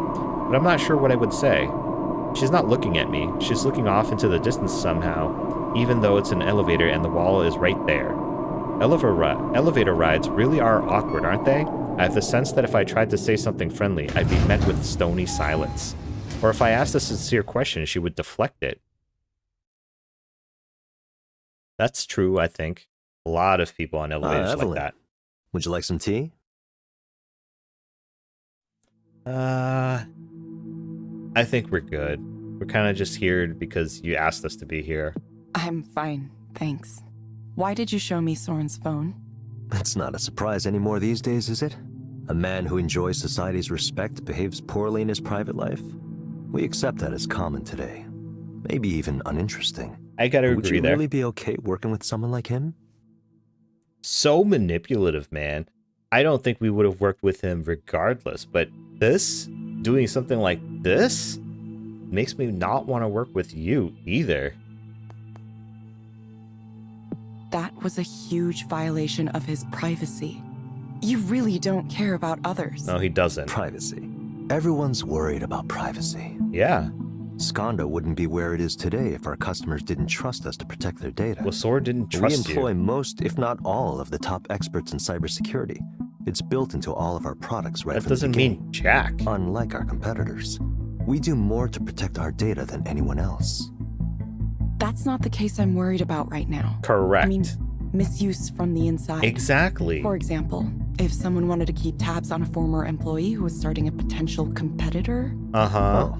but I'm not sure what I would say. She's not looking at me. She's looking off into the distance somehow, even though it's an elevator and the wall is right there. Elevator rides really are awkward, aren't they? I have the sense that if I tried to say something friendly, I'd be met with stony silence. Or if I asked a sincere question, she would deflect it. That's true, I think. A lot of people on elevators Evelyn, like that. would you like some tea? I think we're good. We're kind of just here because you asked us to be here. I'm fine, thanks. Why did you show me Soren's phone? It's not a surprise anymore these days, is it? A man who enjoys society's respect behaves poorly in his private life? We accept that as common today. Maybe even uninteresting. I gotta Would agree you there. really be okay working with someone like him? So manipulative, man. I don't think we would have worked with him regardless, but this, doing something like this, makes me not want to work with you either. That was a huge violation of his privacy. You really don't care about others. No, he doesn't. Privacy. Everyone's worried about privacy. Yeah. Skanda wouldn't be where it is today if our customers didn't trust us to protect their data. Well, Soren didn't trust We employ you. most, if not all, of the top experts in cybersecurity. It's built into all of our products right That from the doesn't beginning. mean jack. Unlike our competitors, we do more to protect our data than anyone else. That's not the case I'm worried about right now. Correct. I mean, misuse from the inside. Exactly. For example, if someone wanted to keep tabs on a former employee who was starting a potential competitor. Uh-huh. Oh.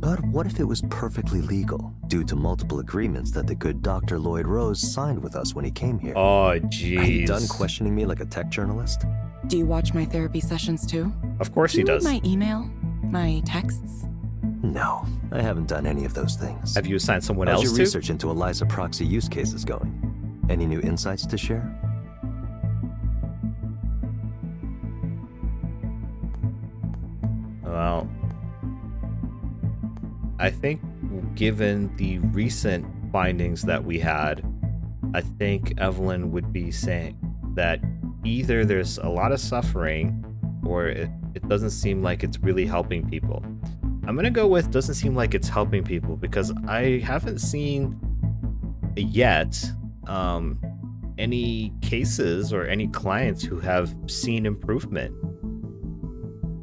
But what if it was perfectly legal, due to multiple agreements that the good Dr. Lloyd Rose signed with us when he came here? Oh, Are you jeez. done questioning me like a tech journalist? Do you watch my therapy sessions too? Of course Do he you read does. my email? My texts? No, I haven't done any of those things. Have you assigned someone How's else your to? research into Eliza proxy use cases going? Any new insights to share? Well, I think given the recent findings that we had, I think Evelyn would be saying that either there's a lot of suffering or it doesn't seem like it's really helping people. I'm going to go with doesn't seem like it's helping people because I haven't seen yet any cases or any clients who have seen improvement.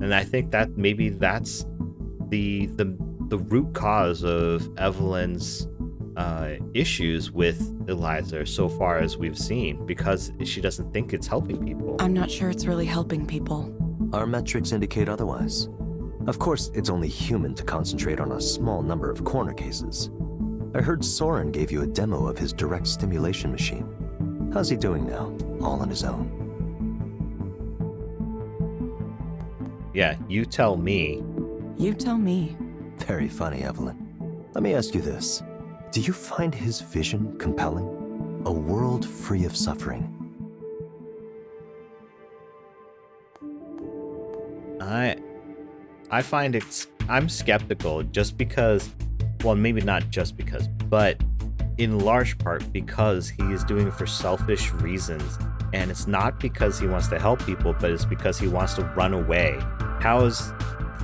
And I think that maybe that's the root cause of Evelyn's issues with Eliza so far as we've seen, because she doesn't think it's helping people. I'm not sure it's really helping people. Our metrics indicate otherwise. Of course, it's only human to concentrate on a small number of corner cases. I heard Soren gave you a demo of his direct stimulation machine. How's he doing now, all on his own? Yeah, you tell me. You tell me. Very funny, Evelyn. Let me ask you this. Do you find his vision compelling? A world free of suffering? I find I'm skeptical just because, well, maybe not just because, but in large part because he is doing it for selfish reasons. And it's not because he wants to help people, but it's because he wants to run away. How is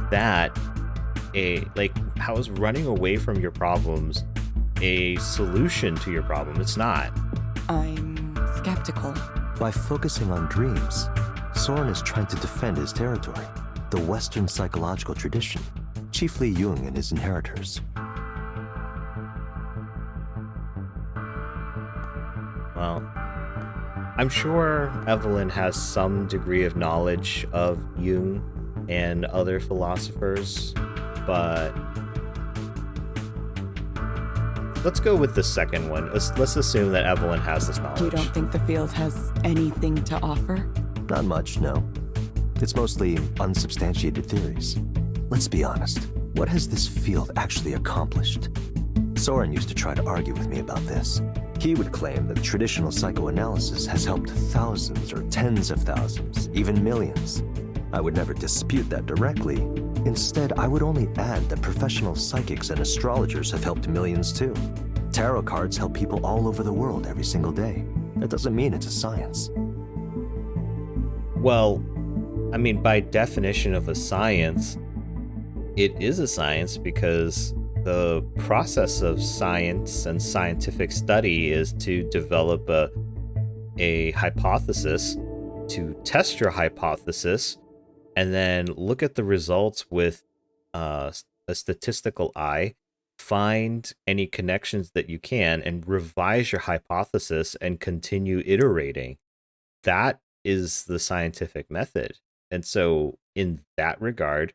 that how is running away from your problems a solution to your problem? It's not. I'm skeptical. By focusing on dreams, Soren is trying to defend his territory, the Western psychological tradition, chiefly Jung and his inheritors. Well, I'm sure Evelyn has some degree of knowledge of Jung and other philosophers, but let's go with the second one. Let's assume that Evelyn has this knowledge. You don't think the field has anything to offer? Not much, no. It's mostly unsubstantiated theories. Let's be honest. What has this field actually accomplished? Soren used to try to argue with me about this. He would claim that traditional psychoanalysis has helped thousands or tens of thousands, even millions. I would never dispute that directly. Instead, I would only add that professional psychics and astrologers have helped millions too. Tarot cards help people all over the world every single day. That doesn't mean it's a science. Well, I mean, by definition of a science, it is a science because the process of science and scientific study is to develop a hypothesis, to test your hypothesis, and then look at the results with a statistical eye, find any connections that you can, and revise your hypothesis and continue iterating. That is the scientific method. And so in that regard,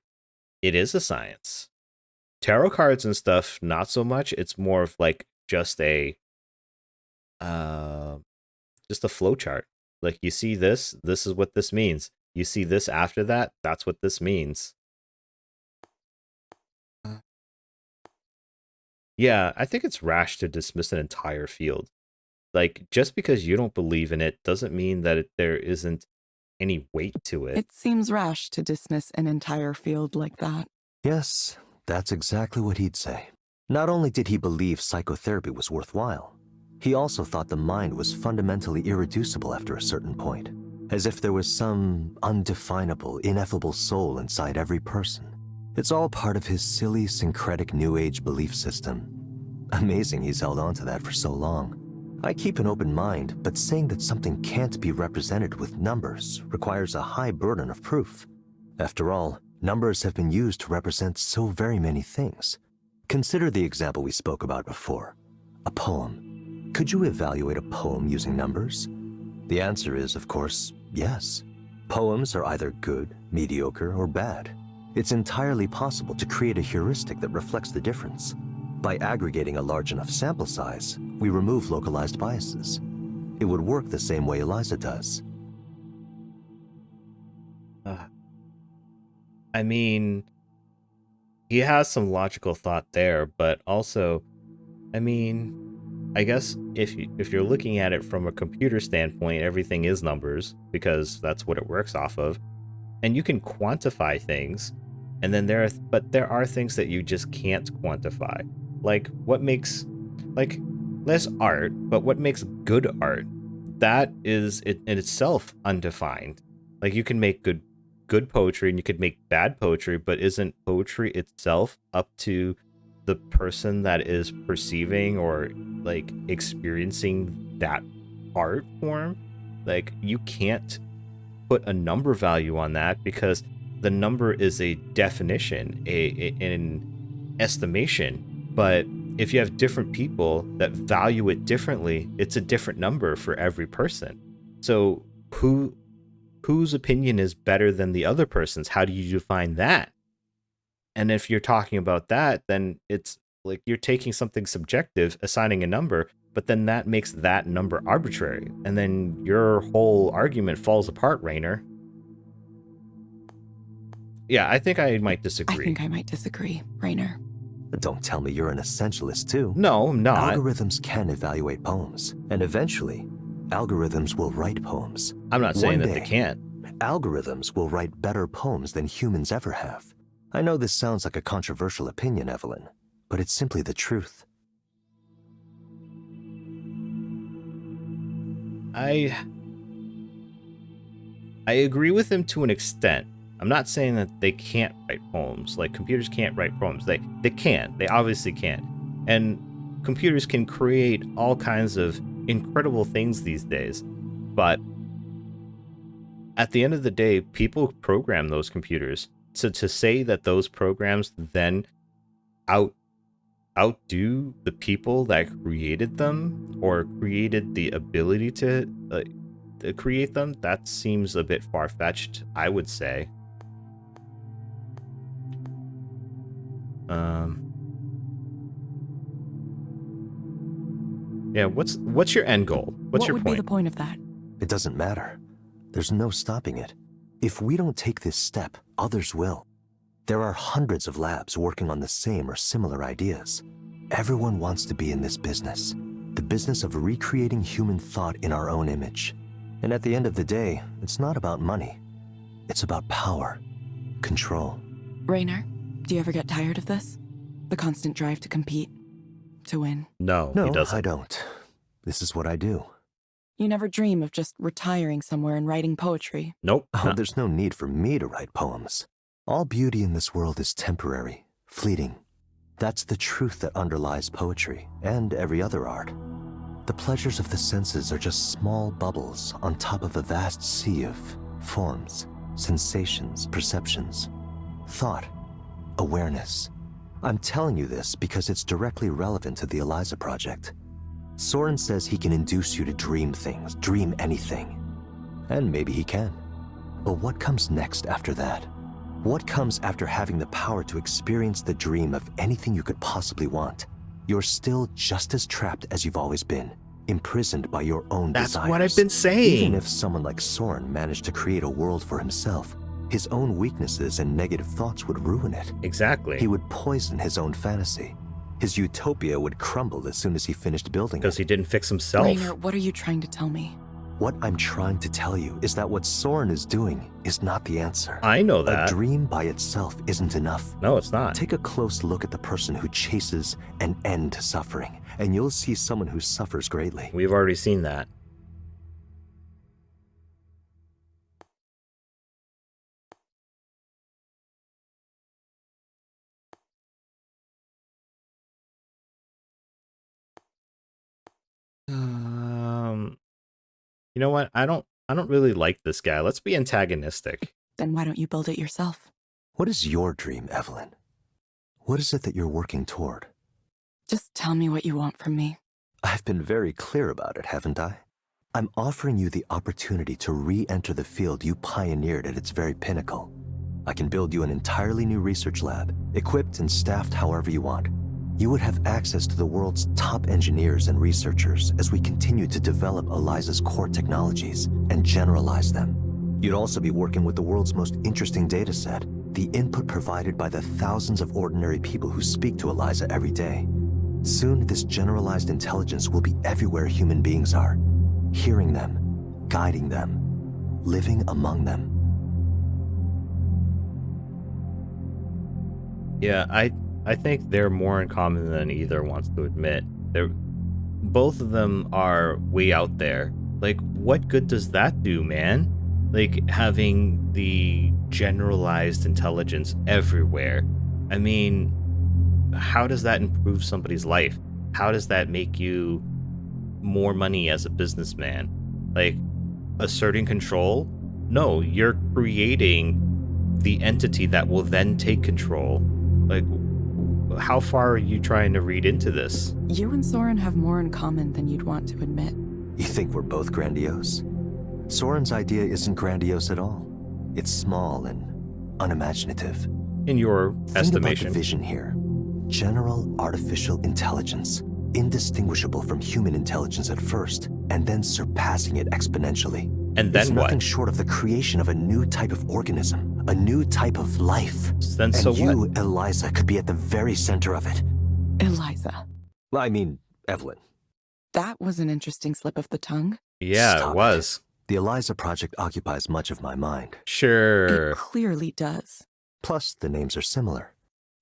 it is a science. Tarot cards and stuff, not so much. It's more of like just a flow chart. Like you see this is what this means. You see this after that, that's what this means. Yeah, I think it's rash to dismiss an entire field. Like, just because you don't believe in it doesn't mean that there isn't any weight to it. It seems rash to dismiss an entire field like that. Yes, that's exactly what he'd say. Not only did he believe psychotherapy was worthwhile, he also thought the mind was fundamentally irreducible after a certain point, as if there was some undefinable, ineffable soul inside every person. It's all part of his silly, syncretic New Age belief system. Amazing he's held on to that for so long. I keep an open mind, but saying that something can't be represented with numbers requires a high burden of proof. After all, numbers have been used to represent so very many things. Consider the example we spoke about before, a poem. Could you evaluate a poem using numbers? The answer is, of course, yes. Poems are either good, mediocre, or bad. It's entirely possible to create a heuristic that reflects the difference. By aggregating a large enough sample size, we remove localized biases. It would work the same way Eliza does. I mean, he has some logical thought there, but also, I mean, I guess if you're looking at it from a computer standpoint, everything is numbers because that's what it works off of, and you can quantify things, and then there are things that you just can't quantify. Like less art, but what makes good art? That is it in itself undefined. Like you can make good poetry and you could make bad poetry, but isn't poetry itself up to the person that is perceiving or like experiencing that art form? Like you can't put a number value on that because the number is a definition, an estimation. But if you have different people that value it differently, it's a different number for every person. So whose opinion is better than the other person's? How do you define that? And if you're talking about that, then it's like you're taking something subjective, assigning a number, but then that makes that number arbitrary. And then your whole argument falls apart, Rainer. Yeah, I think I might disagree. I think I might disagree, Rainer. Don't tell me you're an essentialist too. No, I'm not. Algorithms can evaluate poems, and eventually, algorithms will write poems. I'm not saying One that they day, can't. Algorithms will write better poems than humans ever have. I know this sounds like a controversial opinion, Evelyn, but it's simply the truth. I agree with him to an extent. I'm not saying that they can't write poems. Like computers can't write poems. They can. They obviously can. And computers can create all kinds of incredible things these days. But at the end of the day, people program those computers. So to say that those programs then outdo the people that created them or created the ability to create them, that seems a bit far-fetched, I would say. Yeah, what's your end goal? What's What your would point? be the point of that? It doesn't matter. There's no stopping it. If we don't take this step, others will. There are hundreds of labs working on the same or similar ideas. Everyone wants to be in this business, the business of recreating human thought in our own image. And at the end of the day, it's not about money. It's about power, control. Raynor, do you ever get tired of this? The constant drive to compete, to win. No, No, he doesn't. I don't. This is what I do. You never dream of just retiring somewhere and writing poetry. Nope. Oh, there's no need for me to write poems. All beauty in this world is temporary, fleeting. That's the truth that underlies poetry and every other art. The pleasures of the senses are just small bubbles on top of a vast sea of forms, sensations, perceptions, thought, awareness. I'm telling you this because it's directly relevant to the Eliza project. Soren says he can induce you to dream things, dream anything. And maybe he can. But what comes next after that? What comes after having the power to experience the dream of anything you could possibly want? You're still just as trapped as you've always been, imprisoned by your own That's desires. what I've been saying. Even if someone like Soren managed to create a world for himself, his own weaknesses and negative thoughts would ruin it. Exactly. He would poison his own fantasy. His utopia would crumble as soon as he finished building Because it. he didn't fix himself. Raynor, what are you trying to tell me? What I'm trying to tell you is that what Soren is doing is not the answer. I know A that. dream by itself isn't enough. No, it's not. Take a close look at the person who chases an end to suffering, and you'll see someone who suffers greatly. We've already seen that. You know what? I don't really like this guy. Let's be antagonistic. Then why don't you build it yourself? What is your dream, Evelyn? What is it that you're working toward? Just tell me what you want from me. I've been very clear about it, haven't I? I'm offering you the opportunity to re-enter the field you pioneered at its very pinnacle. I can build you an entirely new research lab, equipped and staffed however you want. You would have access to the world's top engineers and researchers as we continue to develop Eliza's core technologies and generalize them. You'd also be working with the world's most interesting data set, the input provided by the thousands of ordinary people who speak to Eliza every day. Soon, this generalized intelligence will be everywhere human beings are, hearing them, guiding them, living among them. Yeah, I think they're more in common than either wants to admit. Both of them are way out there. Like, what good does that do, man? Like, having the generalized intelligence everywhere. I mean, how does that improve somebody's life? How does that make you more money as a businessman? Like, asserting control? No, you're creating the entity that will then take control. Like, how far are you trying to read into this? You and Soren have more in common than you'd want to admit. You think we're both grandiose? Soren's idea isn't grandiose at all. It's small and unimaginative. In your Think about estimation. the vision here. General artificial intelligence, indistinguishable from human intelligence at first, and then surpassing it exponentially. And then It's what? nothing short of the creation of a new type of organism, a new type of life. Then so and you, what? Eliza, could be at the very center of it. Eliza. I mean, Evelyn. That was an interesting slip of the tongue. Yeah, Stop it it. was. The Eliza project occupies much of my mind. Sure. It clearly does. Plus, the names are similar.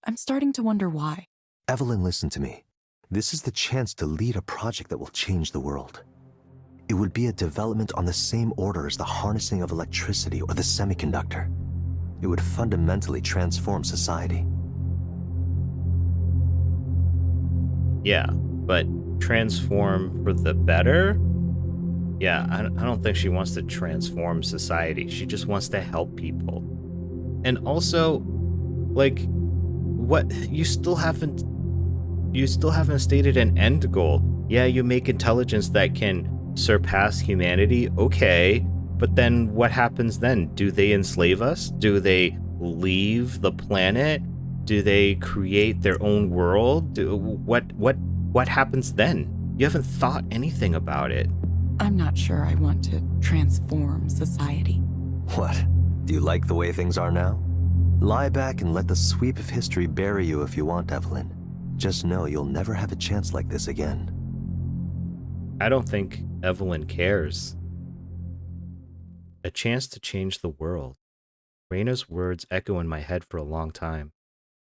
I'm starting to wonder why. Evelyn, listen to me. This is the chance to lead a project that will change the world. It would be a development on the same order as the harnessing of electricity or the semiconductor. It would fundamentally transform society. Yeah, but transform for the better? Yeah, I don't think she wants to transform society. She just wants to help people. And also, like, what you still haven't stated an end goal. Yeah, you make intelligence that can surpass humanity, okay, but then what happens then? Do they enslave us? Do they leave the planet? Do they create their own world? What happens then? You haven't thought anything about it. I'm not sure I want to transform society. What? Do you like the way things are now? Lie back and let the sweep of history bury you if you want, Evelyn. Just know you'll never have a chance like this again. I don't think Evelyn cares. A chance to change the world. Raina's words echo in my head for a long time.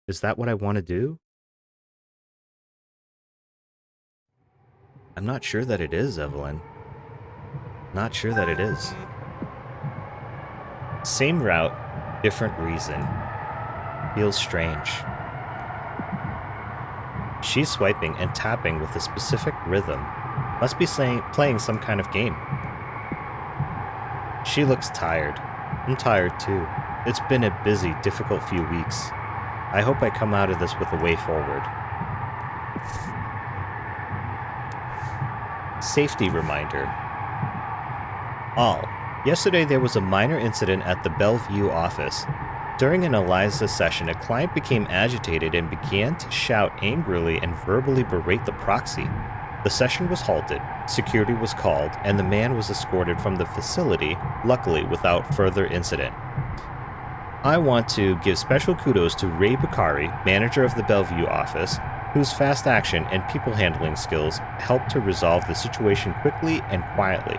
Is that what I want to do? I'm not sure that it is, Evelyn. Not sure that it is. Same route, different reason. Feels strange. She's swiping and tapping with a specific rhythm. Must be playing some kind of game. She looks tired. I'm tired too. It's been a busy, difficult few weeks. I hope I come out of this with a way forward. Safety reminder. All. Yesterday there was a minor incident at the Bellevue office. During an Eliza session, a client became agitated and began to shout angrily and verbally berate the proxy. The session was halted, security was called, and the man was escorted from the facility, luckily without further incident. I want to give special kudos to Ray Bakari, manager of the Bellevue office, whose fast action and people handling skills helped to resolve the situation quickly and quietly.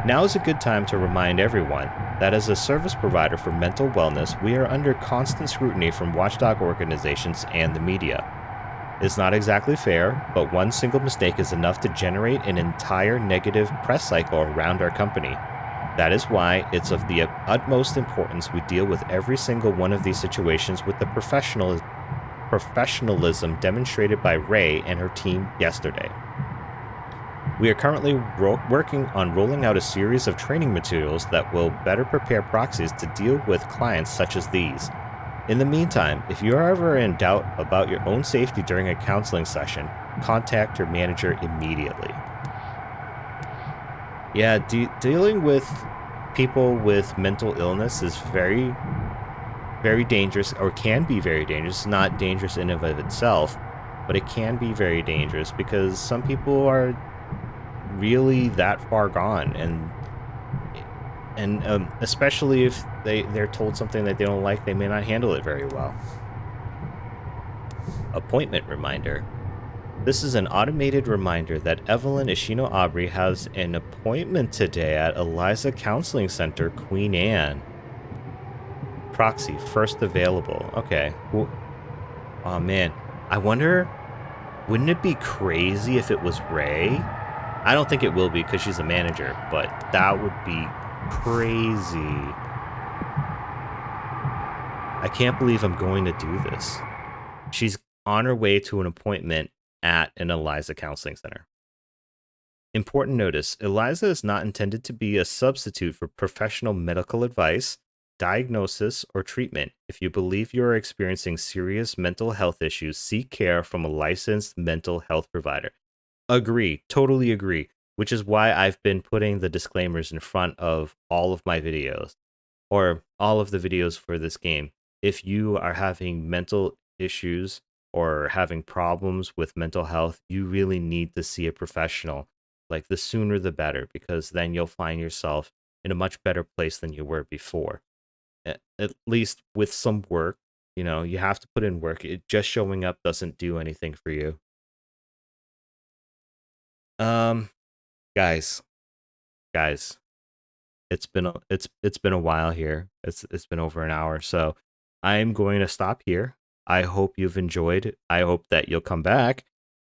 Now is a good time to remind everyone that as a service provider for mental wellness, we are under constant scrutiny from watchdog organizations and the media. It's not exactly fair, but one single mistake is enough to generate an entire negative press cycle around our company. That is why it's of the utmost importance we deal with every single one of these situations with the professionalism demonstrated by Ray and her team yesterday. We are currently working on rolling out a series of training materials that will better prepare proxies to deal with clients such as these. In the meantime, if you are ever in doubt about your own safety during a counseling session, contact your manager immediately. Yeah, dealing with people with mental illness is very, very dangerous, or can be very dangerous. It's not dangerous in and of itself, but it can be very dangerous because some people are really that far gone, and especially if they're told something that they don't like, they may not handle it very well. Appointment reminder. This is an automated reminder that Evelyn Ishino-Aubrey has an appointment today at Eliza Counseling Center, Queen Anne. Proxy, first available. Okay. Oh man, I wonder, wouldn't it be crazy if it was Ray? I don't think it will be because she's a manager, but that would be crazy. I can't believe I'm going to do this. She's on her way to an appointment at an Eliza Counseling Center. Important notice, Eliza is not intended to be a substitute for professional medical advice, diagnosis, or treatment. If you believe you are experiencing serious mental health issues, seek care from a licensed mental health provider. Agree, totally agree, which is why I've been putting the disclaimers in front of all of my videos, or all of the videos for this game. If you are having mental issues or having problems with mental health, you really need to see a professional. Like, the sooner the better, because then you'll find yourself in a much better place than you were before. At least with some work, you know, you have to put in work. Just showing up doesn't do anything for you. Guys, it's been a while here. It's been over an hour, so I'm going to stop here. I hope you've enjoyed. I hope that you'll come back,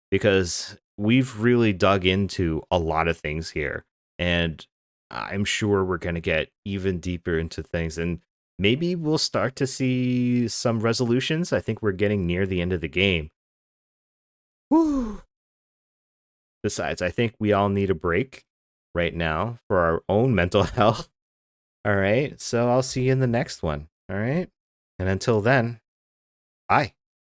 because we've really dug into a lot of things here, and I'm sure we're going to get even deeper into things, and maybe we'll start to see some resolutions. I think we're getting near the end of the game. Woo! Besides, I think we all need a break. right now for our own mental health. All right. So I'll see you in the next one. All right. And until then, bye.